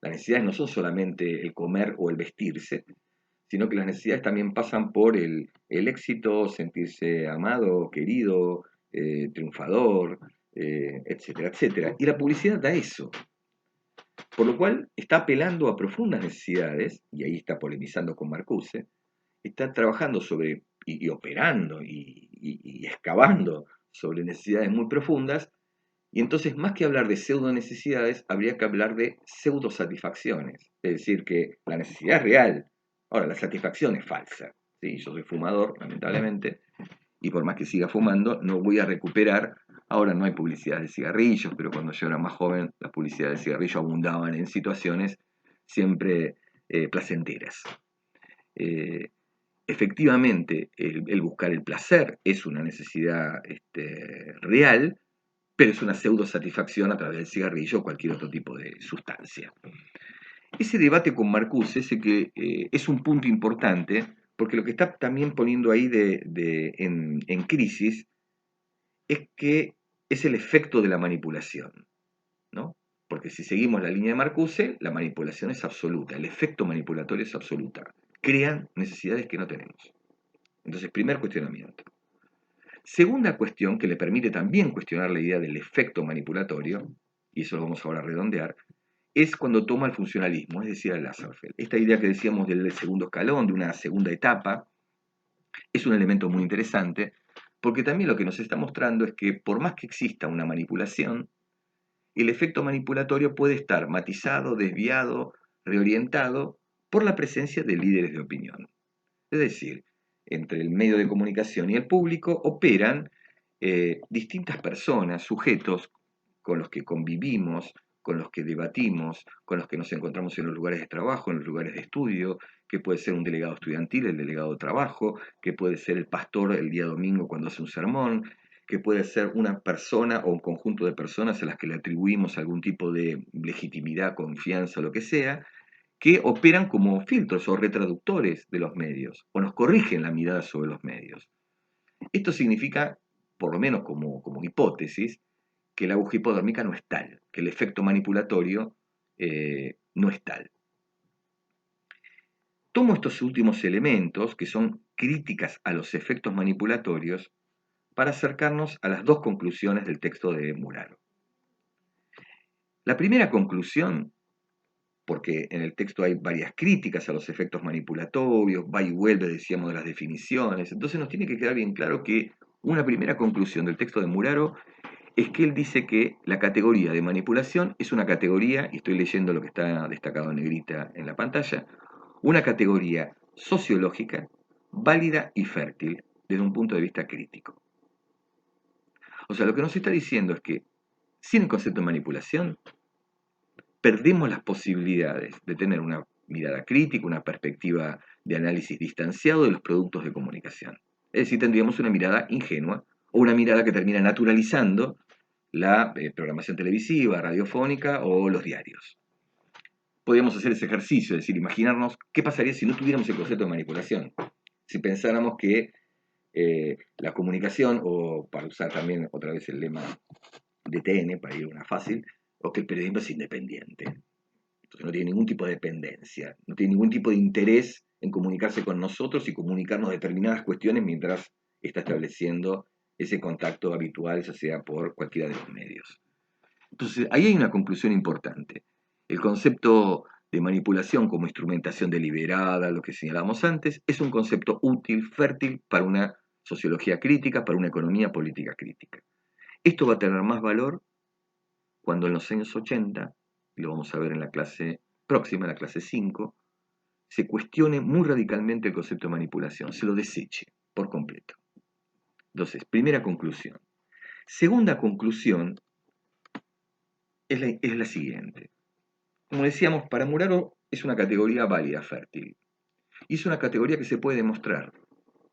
Las necesidades no son solamente el comer o el vestirse, sino que las necesidades también pasan por el éxito, sentirse amado, querido, triunfador, etcétera, etcétera. Y la publicidad da eso. Por lo cual está apelando a profundas necesidades, y ahí está polemizando con Marcuse, está trabajando sobre y operando y excavando sobre necesidades muy profundas, y entonces más que hablar de pseudo necesidades, habría que hablar de pseudo satisfacciones, es decir, que la necesidad es real, ahora la satisfacción es falsa. ¿Sí? Yo soy fumador, lamentablemente, y por más que siga fumando, no voy a recuperar. Ahora no hay publicidad de cigarrillos, pero cuando yo era más joven, las publicidades de cigarrillos abundaban en situaciones siempre placenteras. Eh, Efectivamente, el buscar el placer es una necesidad real, pero es una pseudo satisfacción a través del cigarrillo o cualquier otro tipo de sustancia. Ese debate con Marcuse es un punto importante, porque lo que está también poniendo ahí en crisis es que es el efecto de la manipulación, ¿no? Porque si seguimos la línea de Marcuse, la manipulación es absoluta, el efecto manipulatorio es absoluta. Crean necesidades que no tenemos. Entonces, primer cuestionamiento. Segunda cuestión, que le permite también cuestionar la idea del efecto manipulatorio, y eso lo vamos ahora a redondear, es cuando toma el funcionalismo, es decir, el Lasserfeld. Esta idea que decíamos del segundo escalón, de una segunda etapa, es un elemento muy interesante, porque también lo que nos está mostrando es que por más que exista una manipulación, el efecto manipulatorio puede estar matizado, desviado, reorientado por la presencia de líderes de opinión. Es decir, entre el medio de comunicación y el público operan distintas personas, sujetos con los que convivimos, con los que debatimos, con los que nos encontramos en los lugares de trabajo, en los lugares de estudio, que puede ser un delegado estudiantil, el delegado de trabajo, que puede ser el pastor el día domingo cuando hace un sermón, que puede ser una persona o un conjunto de personas a las que le atribuimos algún tipo de legitimidad, confianza, lo que sea, que operan como filtros o retraductores de los medios, o nos corrigen la mirada sobre los medios. Esto significa, por lo menos como hipótesis, que la aguja hipodérmica no es tal, que el efecto manipulatorio no es tal. Tomo estos últimos elementos, que son críticas a los efectos manipulatorios, para acercarnos a las dos conclusiones del texto de Muraro. La primera conclusión, porque en el texto hay varias críticas a los efectos manipulatorios, va y vuelve, decíamos, de las definiciones, entonces nos tiene que quedar bien claro que una primera conclusión del texto de Muraro es que él dice que la categoría de manipulación es una categoría, y estoy leyendo lo que está destacado en negrita en la pantalla, una categoría sociológica, válida y fértil desde un punto de vista crítico. O sea, lo que nos está diciendo es que sin el concepto de manipulación, perdemos las posibilidades de tener una mirada crítica, una perspectiva de análisis distanciado de los productos de comunicación. Es decir, tendríamos una mirada ingenua o una mirada que termina naturalizando la programación televisiva, radiofónica o los diarios. Podríamos hacer ese ejercicio, es decir, imaginarnos qué pasaría si no tuviéramos el concepto de manipulación. Si pensáramos que la comunicación, o para usar también otra vez el lema de TN, para ir una fácil, o que el periodismo es independiente. Entonces no tiene ningún tipo de dependencia, no tiene ningún tipo de interés en comunicarse con nosotros y comunicarnos determinadas cuestiones mientras está estableciendo ese contacto habitual, ya sea por cualquiera de los medios. Entonces, ahí hay una conclusión importante. El concepto de manipulación como instrumentación deliberada, lo que señalamos antes, es un concepto útil, fértil para una sociología crítica, para una economía política crítica. Esto va a tener más valor cuando en los años 80, y lo vamos a ver en la clase próxima, la clase 5, se cuestione muy radicalmente el concepto de manipulación, se lo deseche por completo. Entonces, primera conclusión. Segunda conclusión es la siguiente. Como decíamos, para Muraro es una categoría válida, fértil. Y es una categoría que se puede demostrar.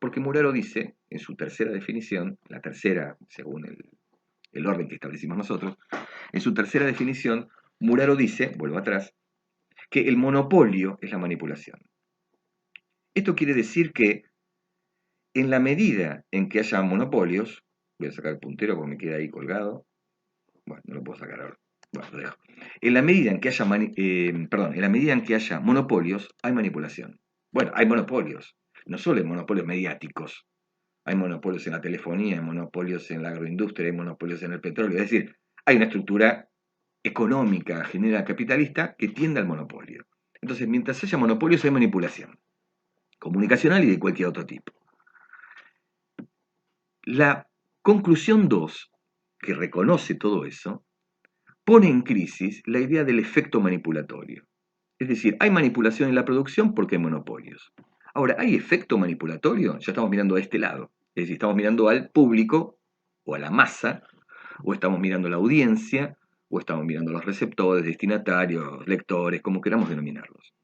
Porque Muraro dice, en su tercera definición, la tercera, según el orden que establecimos nosotros, en su tercera definición, Muraro dice, vuelvo atrás, que el monopolio es la manipulación. Esto quiere decir que en la medida en que haya monopolios, voy a sacar el puntero porque me queda ahí colgado, bueno, no lo puedo sacar ahora, bueno, lo dejo. En la medida en que haya, en la medida en que haya monopolios, hay manipulación. Bueno, hay monopolios, no solo hay monopolios mediáticos, hay monopolios en la telefonía, hay monopolios en la agroindustria, hay monopolios en el petróleo. Es decir, hay una estructura económica, general, capitalista, que tiende al monopolio. Entonces, mientras haya monopolios hay manipulación comunicacional y de cualquier otro tipo. La conclusión 2, que reconoce todo eso, pone en crisis la idea del efecto manipulatorio. Es decir, hay manipulación en la producción porque hay monopolios. Ahora, ¿hay efecto manipulatorio? Ya estamos mirando a este lado. Es decir, estamos mirando al público o a la masa, o estamos mirando a la audiencia, o estamos mirando a los receptores, destinatarios, lectores, como queramos denominarlos.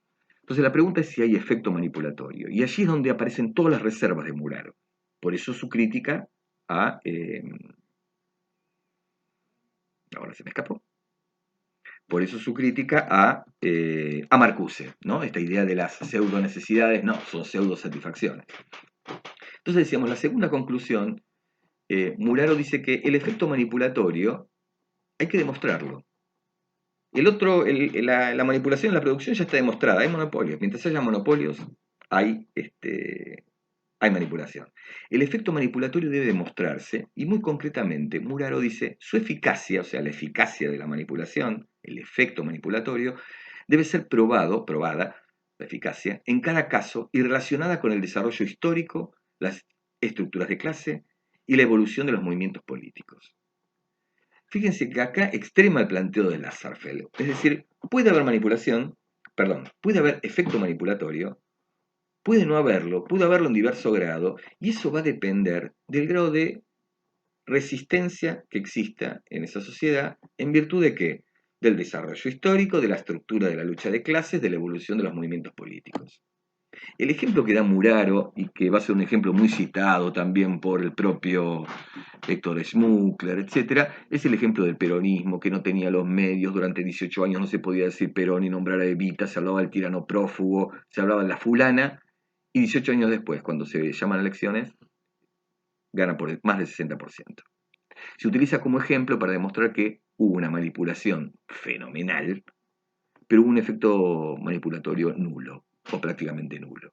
Entonces la pregunta es si hay efecto manipulatorio. Y allí es donde aparecen todas las reservas de Muraro. Por eso su crítica a... ahora se me escapó. Por eso su crítica a Marcuse, ¿no? Esta idea de las pseudo necesidades, no, son pseudo satisfacciones. Entonces decíamos, la segunda conclusión, Muraro dice que el efecto manipulatorio hay que demostrarlo. El otro, la manipulación en la producción ya está demostrada, hay monopolios. Mientras haya monopolios, hay, hay manipulación. El efecto manipulatorio debe demostrarse, y muy concretamente, Muraro dice, su eficacia, o sea, la eficacia de la manipulación, el efecto manipulatorio, debe ser probada, la eficacia, en cada caso y relacionada con el desarrollo histórico, las estructuras de clase y la evolución de los movimientos políticos. Fíjense que acá extrema el planteo de Lasserfeld. Es decir, puede haber manipulación, puede haber efecto manipulatorio, puede no haberlo, puede haberlo en diverso grado, y eso va a depender del grado de resistencia que exista en esa sociedad, en virtud de qué? Del desarrollo histórico, de la estructura de la lucha de clases, de la evolución de los movimientos políticos. El ejemplo que da Muraro, y que va a ser un ejemplo muy citado también por el propio Héctor Schmuckler, etc., es el ejemplo del peronismo, que no tenía los medios, durante 18 años no se podía decir Perón y nombrar a Evita, se hablaba del tirano prófugo, se hablaba de la fulana, y 18 años después, cuando se llaman elecciones, gana por más del 60%. Se utiliza como ejemplo para demostrar que hubo una manipulación fenomenal, pero hubo un efecto manipulatorio nulo, o prácticamente nulo.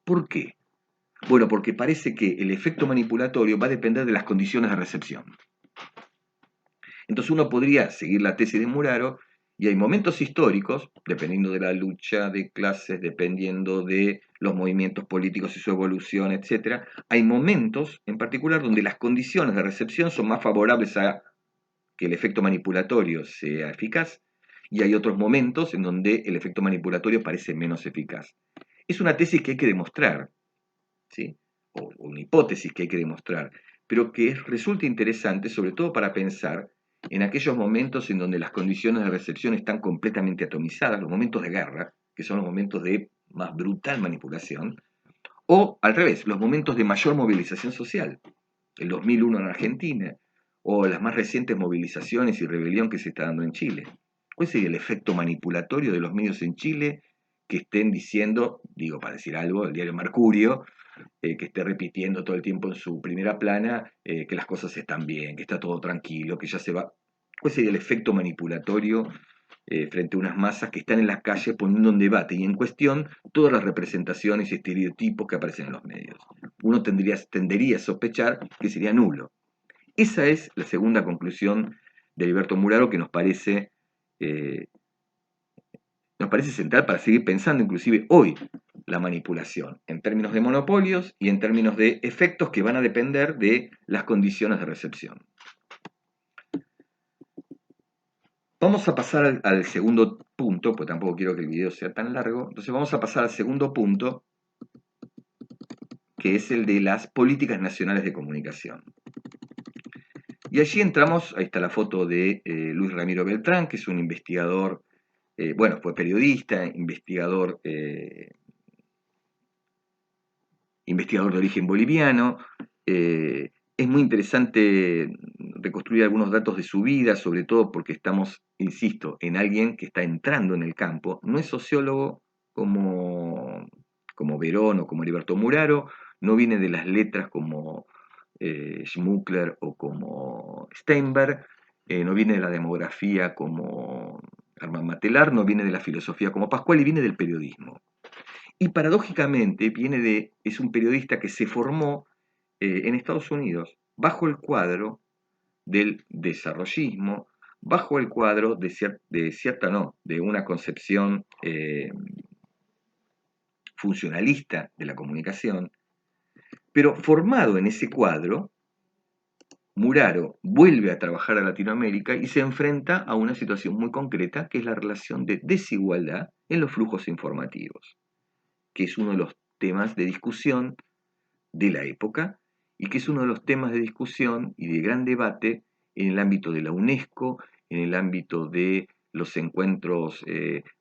¿Por qué? Bueno, porque parece que el efecto manipulatorio va a depender de las condiciones de recepción. Entonces uno podría seguir la tesis de Muraro y hay momentos históricos, dependiendo de la lucha de clases, dependiendo de los movimientos políticos y su evolución, etc., hay momentos en particular donde las condiciones de recepción son más favorables a que el efecto manipulatorio sea eficaz y hay otros momentos en donde el efecto manipulatorio parece menos eficaz. Es una tesis que hay que demostrar, ¿sí? O una hipótesis que hay que demostrar, pero que resulta interesante sobre todo para pensar en aquellos momentos en donde las condiciones de recepción están completamente atomizadas, los momentos de guerra, que son los momentos de más brutal manipulación, o al revés, los momentos de mayor movilización social, el 2001 en Argentina, o las más recientes movilizaciones y rebelión que se está dando en Chile. ¿Cuál sería el efecto manipulatorio de los medios en Chile que estén diciendo, digo para decir algo, el diario Mercurio, que esté repitiendo todo el tiempo en su primera plana que las cosas están bien, que está todo tranquilo, que ya se va? ¿Cuál sería el efecto manipulatorio frente a unas masas que están en las calles poniendo en debate y en cuestión todas las representaciones y estereotipos que aparecen en los medios? Uno tendería a sospechar que sería nulo. Esa es la segunda conclusión de Heriberto Muraro que eh, nos parece central para seguir pensando inclusive hoy la manipulación, en términos de monopolios y en términos de efectos que van a depender de las condiciones de recepción. Vamos a pasar al segundo punto, pues tampoco quiero que el video sea tan largo, entonces vamos a pasar al segundo punto, que es el de las políticas nacionales de comunicación. Y allí entramos, ahí está la foto de Luis Ramiro Beltrán, que es un investigador, bueno, fue periodista, investigador de origen boliviano. Es muy interesante reconstruir algunos datos de su vida, sobre todo porque estamos, insisto, en alguien que está entrando en el campo. No es sociólogo como Verón o como Heriberto Muraro, no viene de las letras como Schmuckler o como Steinberg, no viene de la demografía como Armand Matelar, no viene de la filosofía como Pascual y viene del periodismo. Y paradójicamente es un periodista que se formó en Estados Unidos bajo el cuadro del desarrollismo, bajo el cuadro de una concepción funcionalista de la comunicación, pero formado en ese cuadro, Muraro vuelve a trabajar a Latinoamérica y se enfrenta a una situación muy concreta, que es la relación de desigualdad en los flujos informativos, que es uno de los temas de discusión de la época y que es uno de los temas de discusión y de gran debate en el ámbito de la UNESCO, en el ámbito de los encuentros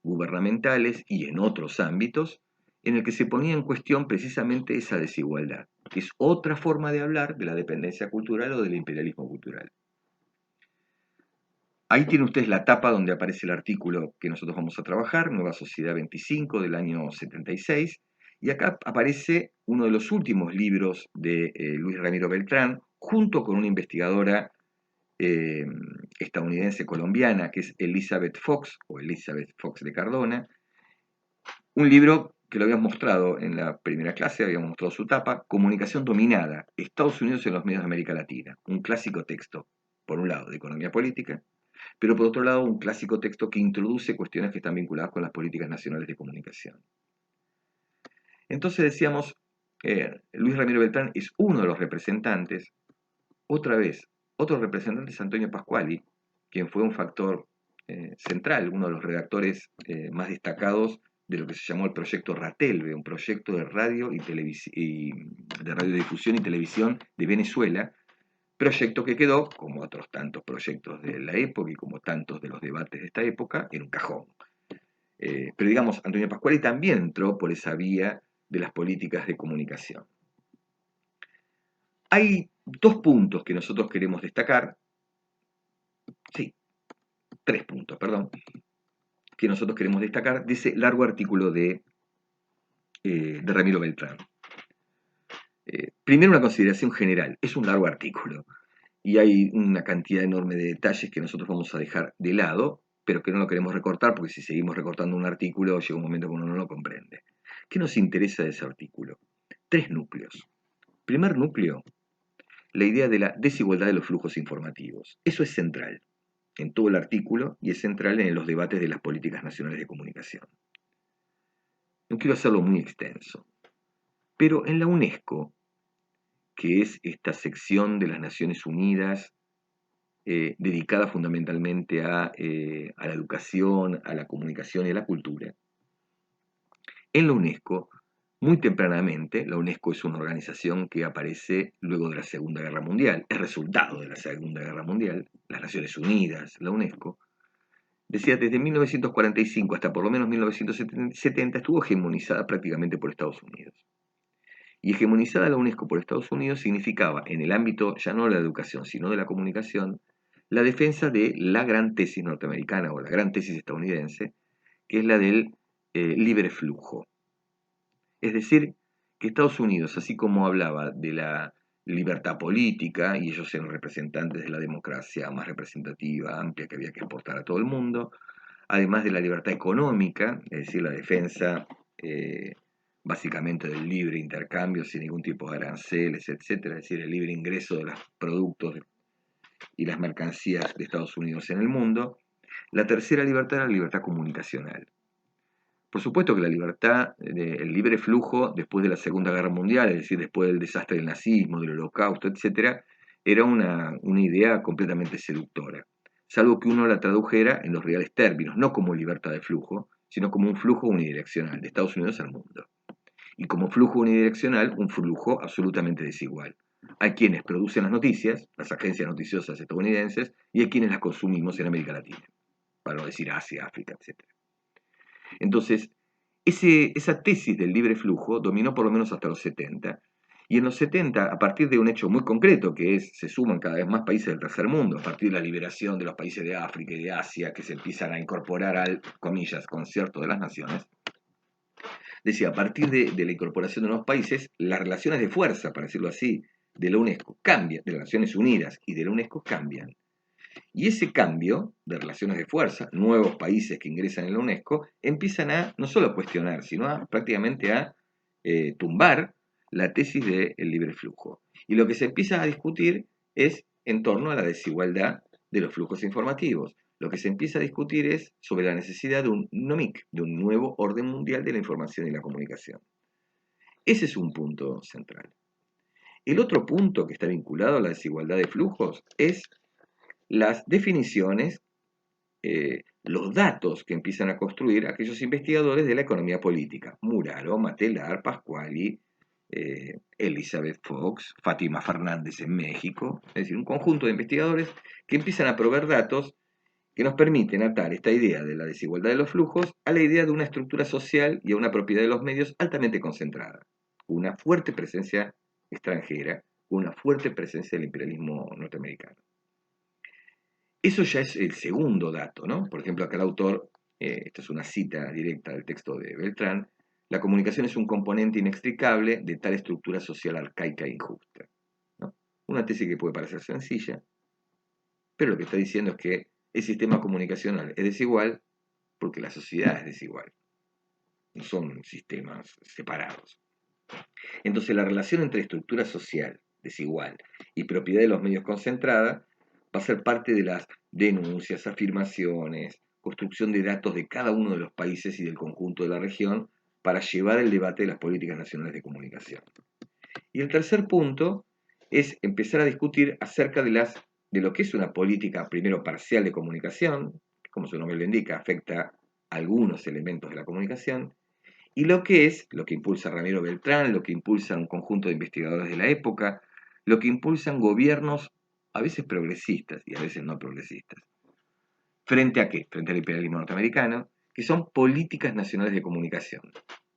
gubernamentales y en otros ámbitos, en el que se ponía en cuestión precisamente esa desigualdad, que es otra forma de hablar de la dependencia cultural o del imperialismo cultural. Ahí tienen ustedes la tapa donde aparece el artículo que nosotros vamos a trabajar, Nueva Sociedad 25 del año 76, y acá aparece uno de los últimos libros de Luis Ramiro Beltrán, junto con una investigadora eh, estadounidense colombiana, que es Elizabeth Fox, o Elizabeth Fox de Cardona, un libro que lo habíamos mostrado en la primera clase, habíamos mostrado su tapa, Comunicación Dominada, Estados Unidos en los medios de América Latina, un clásico texto, por un lado, de economía política, pero por otro lado un clásico texto que introduce cuestiones que están vinculadas con las políticas nacionales de comunicación. Entonces decíamos, Luis Ramiro Beltrán es uno de los representantes, otra vez, otro representante es Antonio Pasquali, quien fue un factor central, uno de los redactores más destacados de lo que se llamó el proyecto Ratelve, un proyecto de de radiodifusión y televisión de Venezuela, proyecto que quedó, como otros tantos proyectos de la época y como tantos de los debates de esta época, en un cajón. Pero digamos, Antonio Pasquali también entró por esa vía de las políticas de comunicación. Hay dos puntos que nosotros queremos destacar, sí, tres puntos, perdón, que nosotros queremos destacar de ese largo artículo de Ramiro Beltrán. Primero, una consideración general, es un largo artículo y hay una cantidad enorme de detalles que nosotros vamos a dejar de lado, pero que no lo queremos recortar porque si seguimos recortando un artículo llega un momento que uno no lo comprende. ¿Qué nos interesa de ese artículo? Tres núcleos. Primer núcleo, la idea de la desigualdad de los flujos informativos. Eso es central en todo el artículo y es central en los debates de las políticas nacionales de comunicación. No quiero hacerlo muy extenso, pero en la UNESCO, que es esta sección de las Naciones Unidas dedicada fundamentalmente a la educación, a la comunicación y a la cultura, en la UNESCO, muy tempranamente, la UNESCO es una organización que aparece luego de la Segunda Guerra Mundial, es resultado de la Segunda Guerra Mundial, las Naciones Unidas, la UNESCO, decía, desde 1945 hasta por lo menos 1970 estuvo hegemonizada prácticamente por Estados Unidos. Y hegemonizada la UNESCO por Estados Unidos significaba, en el ámbito ya no de la educación, sino de la comunicación, la defensa de la gran tesis norteamericana o la gran tesis estadounidense, que es la del libre flujo. Es decir, que Estados Unidos, así como hablaba de la libertad política, y ellos eran representantes de la democracia más representativa, amplia, que había que exportar a todo el mundo, además de la libertad económica, es decir, la defensa básicamente del libre intercambio sin ningún tipo de aranceles, etcétera, es decir, el libre ingreso de los productos y las mercancías de Estados Unidos en el mundo. La tercera libertad era la libertad comunicacional. Por supuesto que la libertad, el libre flujo después de la Segunda Guerra Mundial, es decir, después del desastre del nazismo, del holocausto, etcétera, era una idea completamente seductora, salvo que uno la tradujera en los reales términos, no como libertad de flujo, sino como un flujo unidireccional de Estados Unidos al mundo. Y como flujo unidireccional, un flujo absolutamente desigual. Hay quienes producen las noticias, las agencias noticiosas estadounidenses, y hay quienes las consumimos en América Latina, para no decir Asia, África, etcétera. Entonces, esa tesis del libre flujo dominó por lo menos hasta los 70. Y en los 70, a partir de un hecho muy concreto, que es, se suman cada vez más países del tercer mundo, a partir de la liberación de los países de África y de Asia, que se empiezan a incorporar al, comillas, concierto de las naciones, decía, a partir de la incorporación de nuevos países, las relaciones de fuerza, para decirlo así, de la UNESCO cambian, de las Naciones Unidas y de la UNESCO cambian. Y ese cambio de relaciones de fuerza, nuevos países que ingresan en la UNESCO, empiezan a no solo a cuestionar, sino prácticamente a tumbar la tesis del libre flujo. Y lo que se empieza a discutir es en torno a la desigualdad de los flujos informativos. Lo que se empieza a discutir es sobre la necesidad de un NOMIC, de un nuevo orden mundial de la información y la comunicación. Ese es un punto central. El otro punto que está vinculado a la desigualdad de flujos es las definiciones, los datos que empiezan a construir aquellos investigadores de la economía política. Muraro, Matelar, Pascuali, Elizabeth Fox, Fátima Fernández en México, es decir, un conjunto de investigadores que empiezan a proveer datos que nos permiten atar esta idea de la desigualdad de los flujos a la idea de una estructura social y a una propiedad de los medios altamente concentrada, una fuerte presencia extranjera, una fuerte presencia del imperialismo norteamericano. Eso ya es el segundo dato, ¿no? Por ejemplo, acá el autor, esta es una cita directa del texto de Beltrán, la comunicación es un componente inextricable de tal estructura social arcaica e injusta, ¿no? Una tesis que puede parecer sencilla, pero lo que está diciendo es que el sistema comunicacional es desigual porque la sociedad es desigual, no son sistemas separados. Entonces la relación entre estructura social desigual y propiedad de los medios concentrada va a ser parte de las denuncias, afirmaciones, construcción de datos de cada uno de los países y del conjunto de la región para llevar el debate de las políticas nacionales de comunicación. Y el tercer punto es empezar a discutir acerca de lo que es una política, primero, parcial de comunicación, que como su nombre lo indica, afecta a algunos elementos de la comunicación, y lo que es, lo que impulsa Ramiro Beltrán, lo que impulsa un conjunto de investigadores de la época, lo que impulsan gobiernos a veces progresistas y a veces no progresistas. ¿Frente a qué? Frente al imperialismo norteamericano, que son políticas nacionales de comunicación.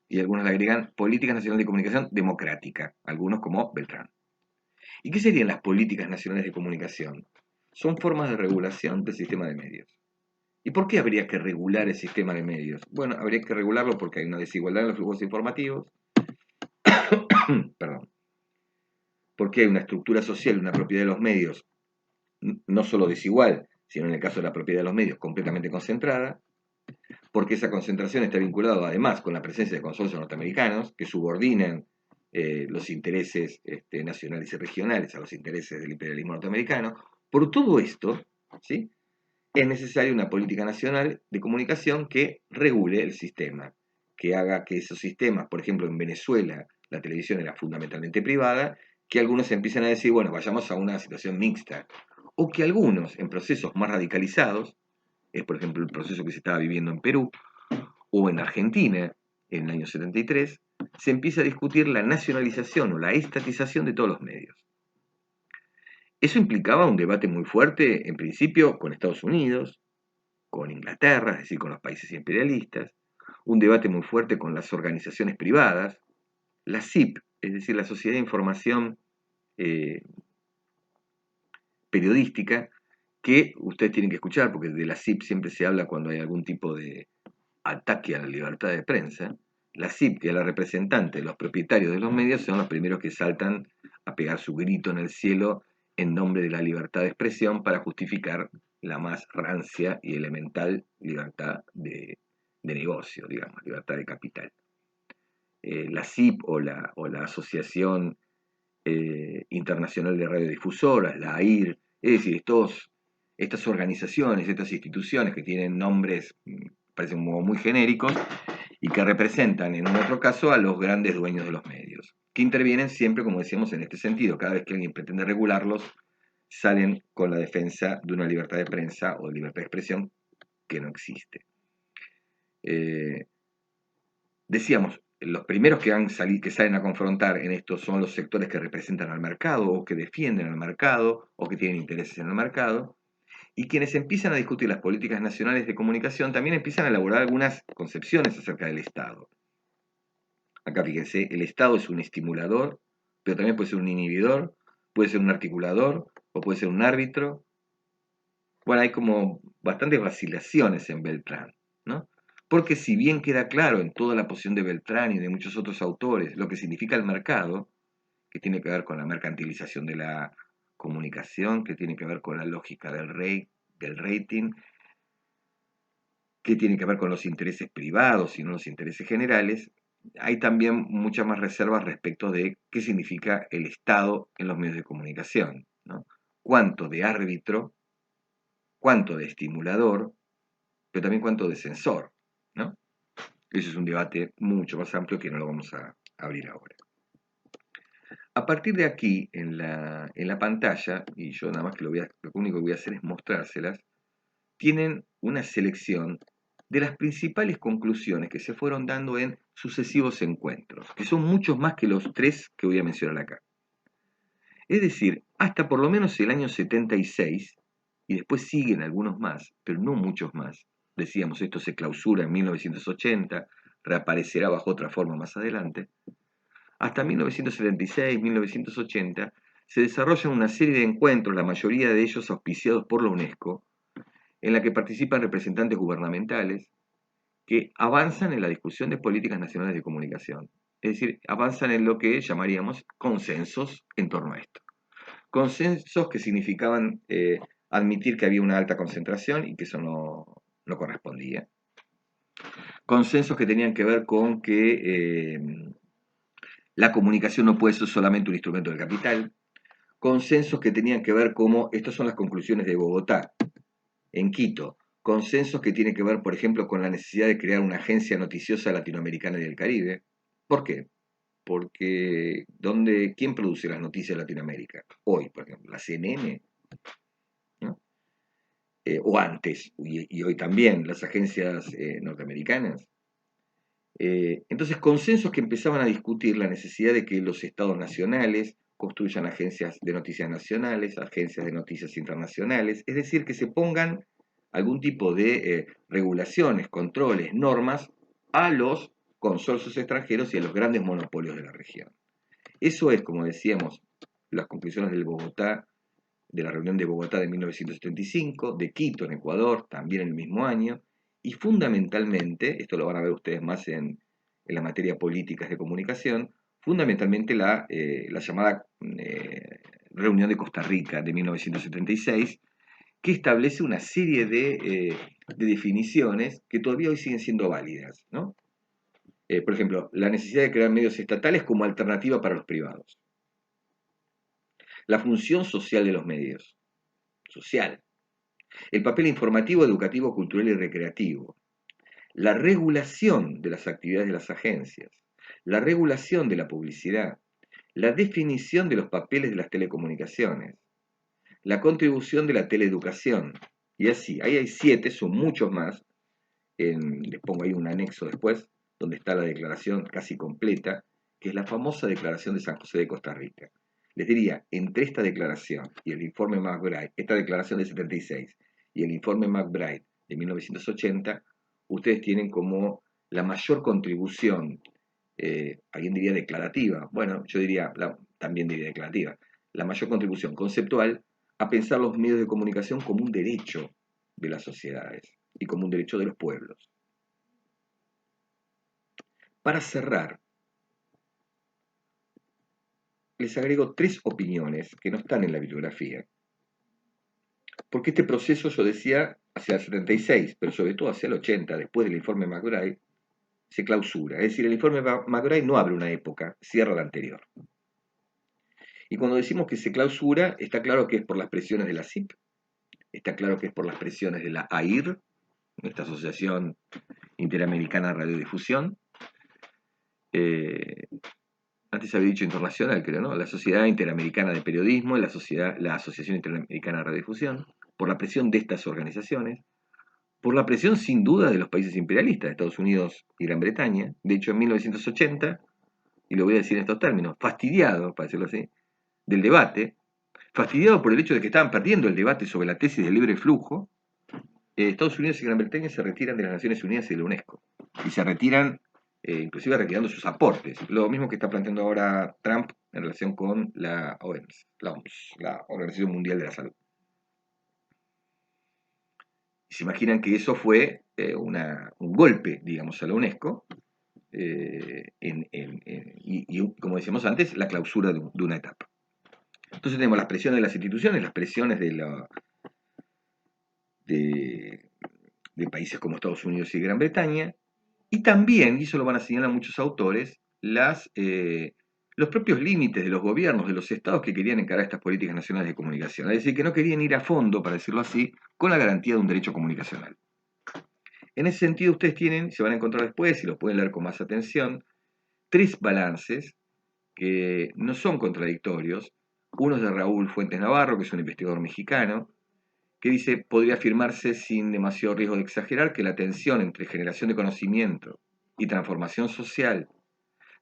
Y algunos le agregan políticas nacionales de comunicación democrática, algunos como Beltrán. ¿Y qué serían las políticas nacionales de comunicación? Son formas de regulación del sistema de medios. ¿Y por qué habría que regular el sistema de medios? Bueno, habría que regularlo porque hay una desigualdad en los flujos informativos, perdón, porque hay una estructura social, una propiedad de los medios, no solo desigual, sino en el caso de la propiedad de los medios, completamente concentrada, porque esa concentración está vinculada además con la presencia de consorcios norteamericanos que subordinan los intereses nacionales y regionales a los intereses del imperialismo norteamericano. Por todo esto, ¿sí?, es necesaria una política nacional de comunicación que regule el sistema, que haga que esos sistemas, por ejemplo, en Venezuela la televisión era fundamentalmente privada, que algunos empiecen a decir, bueno, vayamos a una situación mixta, o que algunos, en procesos más radicalizados, es por ejemplo el proceso que se estaba viviendo en Perú, o en Argentina, en el año 73, se empieza a discutir la nacionalización o la estatización de todos los medios. Eso implicaba un debate muy fuerte, en principio, con Estados Unidos, con Inglaterra, es decir, con los países imperialistas, un debate muy fuerte con las organizaciones privadas, la SIP, es decir, la Sociedad de Información eh, Periodística, que ustedes tienen que escuchar, porque de la SIP siempre se habla cuando hay algún tipo de ataque a la libertad de prensa. La SIP, que es la representante de los propietarios de los medios, son los primeros que saltan a pegar su grito en el cielo en nombre de la libertad de expresión para justificar la más rancia y elemental libertad de negocio, digamos, libertad de capital. La SIP o la Asociación Internacional de Radiodifusoras, la AIR, es decir, estas organizaciones, estas instituciones que tienen nombres, parecen muy genéricos, y que representan en un otro caso a los grandes dueños de los medios, que intervienen siempre, como decíamos, en este sentido. Cada vez que alguien pretende regularlos, salen con la defensa de una libertad de prensa o de libertad de expresión que no existe. Decíamos, los primeros que salen a confrontar en esto son los sectores que representan al mercado o que defienden al mercado o que tienen intereses en el mercado. Y quienes empiezan a discutir las políticas nacionales de comunicación también empiezan a elaborar algunas concepciones acerca del Estado. Acá fíjense, el Estado es un estimulador, pero también puede ser un inhibidor, puede ser un articulador o puede ser un árbitro. Bueno, hay como bastantes vacilaciones en Beltrán, ¿no? Porque si bien queda claro en toda la posición de Beltrán y de muchos otros autores lo que significa el mercado, que tiene que ver con la mercantilización de la comunicación, que tiene que ver con la lógica del rating, que tiene que ver con los intereses privados y no los intereses generales, hay también muchas más reservas respecto de qué significa el Estado en los medios de comunicación, ¿no? Cuánto de árbitro, cuánto de estimulador, pero también cuánto de censor, ¿no? Ese es un debate mucho más amplio que no lo vamos a abrir ahora. A partir de aquí, en la pantalla, y yo nada más que lo único que voy a hacer es mostrárselas, tienen una selección de las principales conclusiones que se fueron dando en sucesivos encuentros, que son muchos más que los 3 que voy a mencionar acá. Es decir, hasta por lo menos el año 76, y después siguen algunos más, pero no muchos más. Decíamos, esto se clausura en 1980, reaparecerá bajo otra forma más adelante. Hasta 1976, 1980, se desarrollan una serie de encuentros, la mayoría de ellos auspiciados por la UNESCO, en la que participan representantes gubernamentales que avanzan en la discusión de políticas nacionales de comunicación. Es decir, avanzan en lo que llamaríamos consensos en torno a esto. Consensos que significaban admitir que había una alta concentración y que eso no correspondía. Consensos que tenían que ver con que la comunicación no puede ser solamente un instrumento del capital. Consensos que tenían que ver como, estas son las conclusiones de Bogotá, en Quito. Consensos que tienen que ver, por ejemplo, con la necesidad de crear una agencia noticiosa latinoamericana y del Caribe. ¿Por qué? Porque ¿quién produce las noticias de Latinoamérica? Hoy, por ejemplo, la CNN, ¿no? O antes, y hoy también, las agencias norteamericanas. Entonces, consensos que empezaban a discutir la necesidad de que los estados nacionales construyan agencias de noticias nacionales, agencias de noticias internacionales, es decir, que se pongan algún tipo de regulaciones, controles, normas a los consorcios extranjeros y a los grandes monopolios de la región. Eso es, como decíamos, las conclusiones de la reunión de Bogotá de 1975, de Quito en Ecuador, también en el mismo año, y fundamentalmente, esto lo van a ver ustedes más en la materia políticas de comunicación, fundamentalmente la llamada reunión de Costa Rica de 1976, que establece una serie de definiciones que todavía hoy siguen siendo válidas, ¿no? Por ejemplo, la necesidad de crear medios estatales como alternativa para los privados. La función social de los medios. Social. El papel informativo, educativo, cultural y recreativo. La regulación de las actividades de las agencias. La regulación de la publicidad. La definición de los papeles de las telecomunicaciones. La contribución de la teleeducación. Y así, ahí hay 7, son muchos más. Les pongo ahí un anexo después, donde está la declaración casi completa, que es la famosa declaración de San José de Costa Rica. Les diría, entre esta declaración y el informe McBride, esta declaración de 76 y el informe McBride de 1980, ustedes tienen como la mayor contribución, alguien diría declarativa, bueno, yo diría, también diría declarativa, la mayor contribución conceptual a pensar los medios de comunicación como un derecho de las sociedades y como un derecho de los pueblos. Para cerrar, les agrego 3 opiniones que no están en la bibliografía. Porque este proceso, yo decía, hacia el 76, pero sobre todo hacia el 80, después del informe McBride, se clausura. Es decir, el informe McBride no abre una época, cierra la anterior. Y cuando decimos que se clausura, está claro que es por las presiones de la CIP, está claro que es por las presiones de la AIR, esta Asociación Interamericana de Radiodifusión, antes había dicho internacional, creo, ¿no? La Sociedad Interamericana de Periodismo, la Asociación Interamericana de Radiodifusión, por la presión de estas organizaciones, por la presión sin duda de los países imperialistas, Estados Unidos y Gran Bretaña. De hecho, en 1980, y lo voy a decir en estos términos, fastidiado, para decirlo así, del debate, fastidiado por el hecho de que estaban perdiendo el debate sobre la tesis del libre flujo, Estados Unidos y Gran Bretaña se retiran de las Naciones Unidas y de la UNESCO. Y se retiran, inclusive retirando sus aportes. Lo mismo que está planteando ahora Trump en relación con la OMS, la Organización Mundial de la Salud. Se imaginan que eso fue un golpe, digamos, a la UNESCO, y como decíamos antes, la clausura de una etapa. Entonces tenemos las presiones de las instituciones, las presiones de países como Estados Unidos y Gran Bretaña, Y también, y eso lo van a señalar muchos autores, los propios límites de los gobiernos, de los estados que querían encarar estas políticas nacionales de comunicación. Es decir, que no querían ir a fondo, para decirlo así, con la garantía de un derecho comunicacional. En ese sentido, ustedes tienen, se van a encontrar después, y los pueden leer con más atención, tres balances que no son contradictorios. Uno es de Raúl Fuentes Navarro, que es un investigador mexicano, que dice, podría afirmarse sin demasiado riesgo de exagerar que la tensión entre generación de conocimiento y transformación social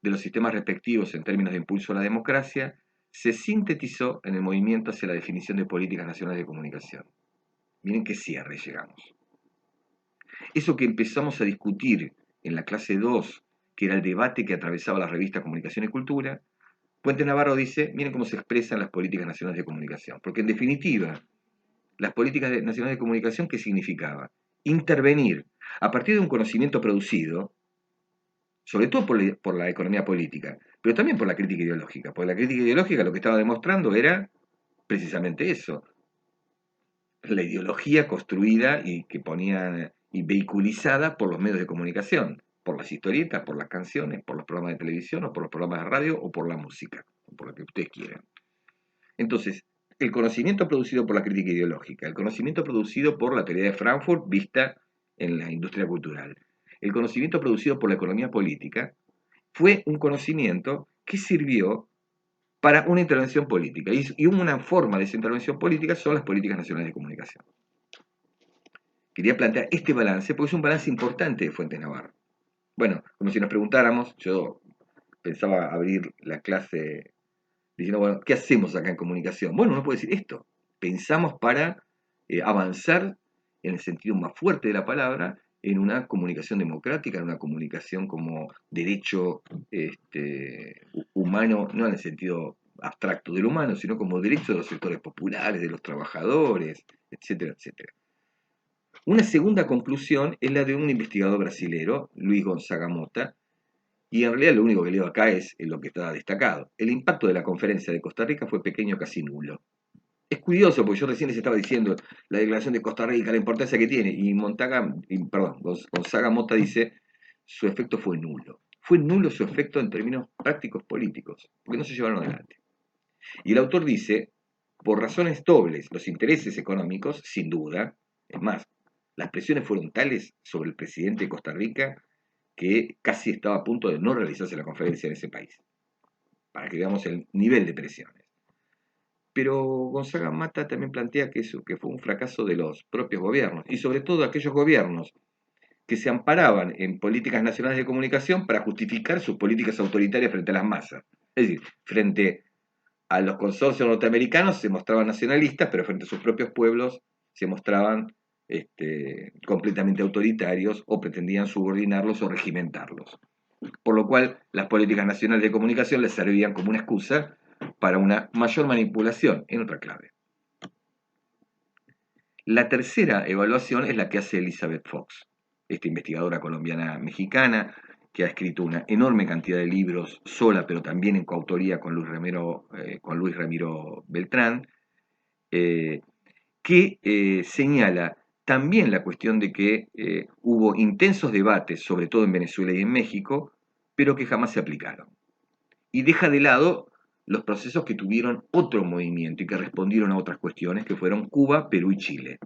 de los sistemas respectivos en términos de impulso a la democracia se sintetizó en el movimiento hacia la definición de políticas nacionales de comunicación. Miren qué cierre llegamos. Eso que empezamos a discutir en la clase 2, que era el debate que atravesaba la revista Comunicación y Cultura, Puente Navarro dice, miren cómo se expresan las políticas nacionales de comunicación. Porque en definitiva, las políticas nacionales de comunicación, ¿qué significaba? Intervenir a partir de un conocimiento producido, sobre todo por la economía política, pero también por la crítica ideológica. Porque la crítica ideológica lo que estaba demostrando era precisamente eso, la ideología construida y que ponían y vehiculizada por los medios de comunicación, por las historietas, por las canciones, por los programas de televisión o por los programas de radio o por la música, o por lo que ustedes quieran. Entonces, el conocimiento producido por la crítica ideológica, el conocimiento producido por la teoría de Frankfurt vista en la industria cultural, el conocimiento producido por la economía política, fue un conocimiento que sirvió para una intervención política. Y una forma de esa intervención política son las políticas nacionales de comunicación. Quería plantear este balance porque es un balance importante de Fuentes Navarro. Bueno, como si nos preguntáramos, yo pensaba abrir la clase diciendo, bueno, ¿qué hacemos acá en comunicación? Bueno, uno puede decir esto. Pensamos para avanzar en el sentido más fuerte de la palabra en una comunicación democrática, en una comunicación como derecho humano, no en el sentido abstracto del humano, sino como derecho de los sectores populares, de los trabajadores, etcétera, etcétera. Una segunda conclusión es la de un investigador brasilero, Luis Gonzaga Mota, y en realidad lo único que leo acá es lo que está destacado. El impacto de la conferencia de Costa Rica fue pequeño, casi nulo. Es curioso, porque yo recién les estaba diciendo la declaración de Costa Rica, la importancia que tiene, y Gonzaga Mota dice, su efecto fue nulo. Fue nulo su efecto en términos prácticos políticos, porque no se llevaron adelante. Y el autor dice, por razones dobles, los intereses económicos, sin duda, es más, las presiones fueron tales sobre el presidente de Costa Rica que casi estaba a punto de no realizarse la conferencia en ese país, para que veamos el nivel de presiones. Pero Gonzaga Mata también plantea que fue un fracaso de los propios gobiernos, y sobre todo aquellos gobiernos que se amparaban en políticas nacionales de comunicación para justificar sus políticas autoritarias frente a las masas. Es decir, frente a los consorcios norteamericanos se mostraban nacionalistas, pero frente a sus propios pueblos se mostraban completamente autoritarios o pretendían subordinarlos o regimentarlos. Por lo cual, las políticas nacionales de comunicación les servían como una excusa para una mayor manipulación, en otra clave. La tercera evaluación es la que hace Elizabeth Fox, esta investigadora colombiana mexicana, que ha escrito una enorme cantidad de libros sola, pero también en coautoría con Luis Ramiro Beltrán, que señala también la cuestión de que hubo intensos debates, sobre todo en Venezuela y en México, pero que jamás se aplicaron. Y deja de lado los procesos que tuvieron otro movimiento y que respondieron a otras cuestiones, que fueron Cuba, Perú y Chile.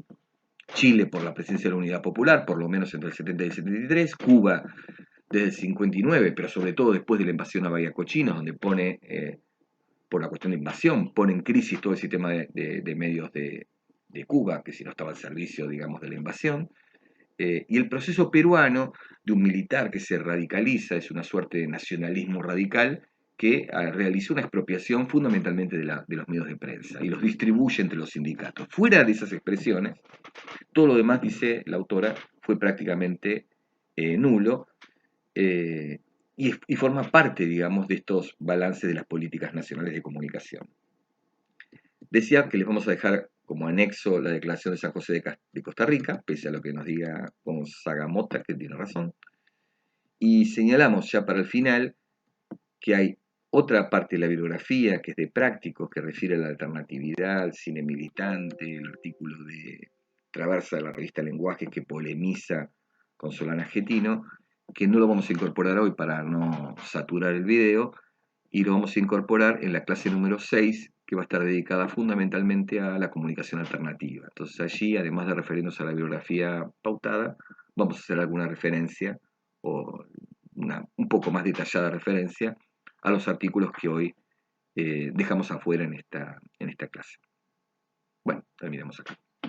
Chile por la presencia de la Unidad Popular, por lo menos entre el 70 y el 73, Cuba desde el 59, pero sobre todo después de la invasión a Bahía Cochinos, donde pone, por la cuestión de invasión, pone en crisis todo el sistema de medios de Cuba, que si no estaba al servicio, digamos, de la invasión. Y el proceso peruano de un militar que se radicaliza, es una suerte de nacionalismo radical, que realizó una expropiación fundamentalmente de los medios de prensa y los distribuye entre los sindicatos. Fuera de esas expresiones, todo lo demás, dice la autora, fue prácticamente nulo y forma parte, digamos, de estos balances de las políticas nacionales de comunicación. Decía que les vamos a dejar como anexo la declaración de San José de Costa Rica, pese a lo que nos diga Gonzaga Mota, que tiene razón, y señalamos ya para el final que hay otra parte de la bibliografía que es de prácticos, que refiere a la alternatividad, al cine militante, el artículo de Traversa de la revista Lenguajes que polemiza con Solana Getino, que no lo vamos a incorporar hoy para no saturar el video, y lo vamos a incorporar en la clase número 6, que va a estar dedicada fundamentalmente a la comunicación alternativa. Entonces allí, además de referirnos a la bibliografía pautada, vamos a hacer alguna referencia o un poco más detallada referencia a los artículos que hoy dejamos afuera en esta clase. Bueno, terminamos acá.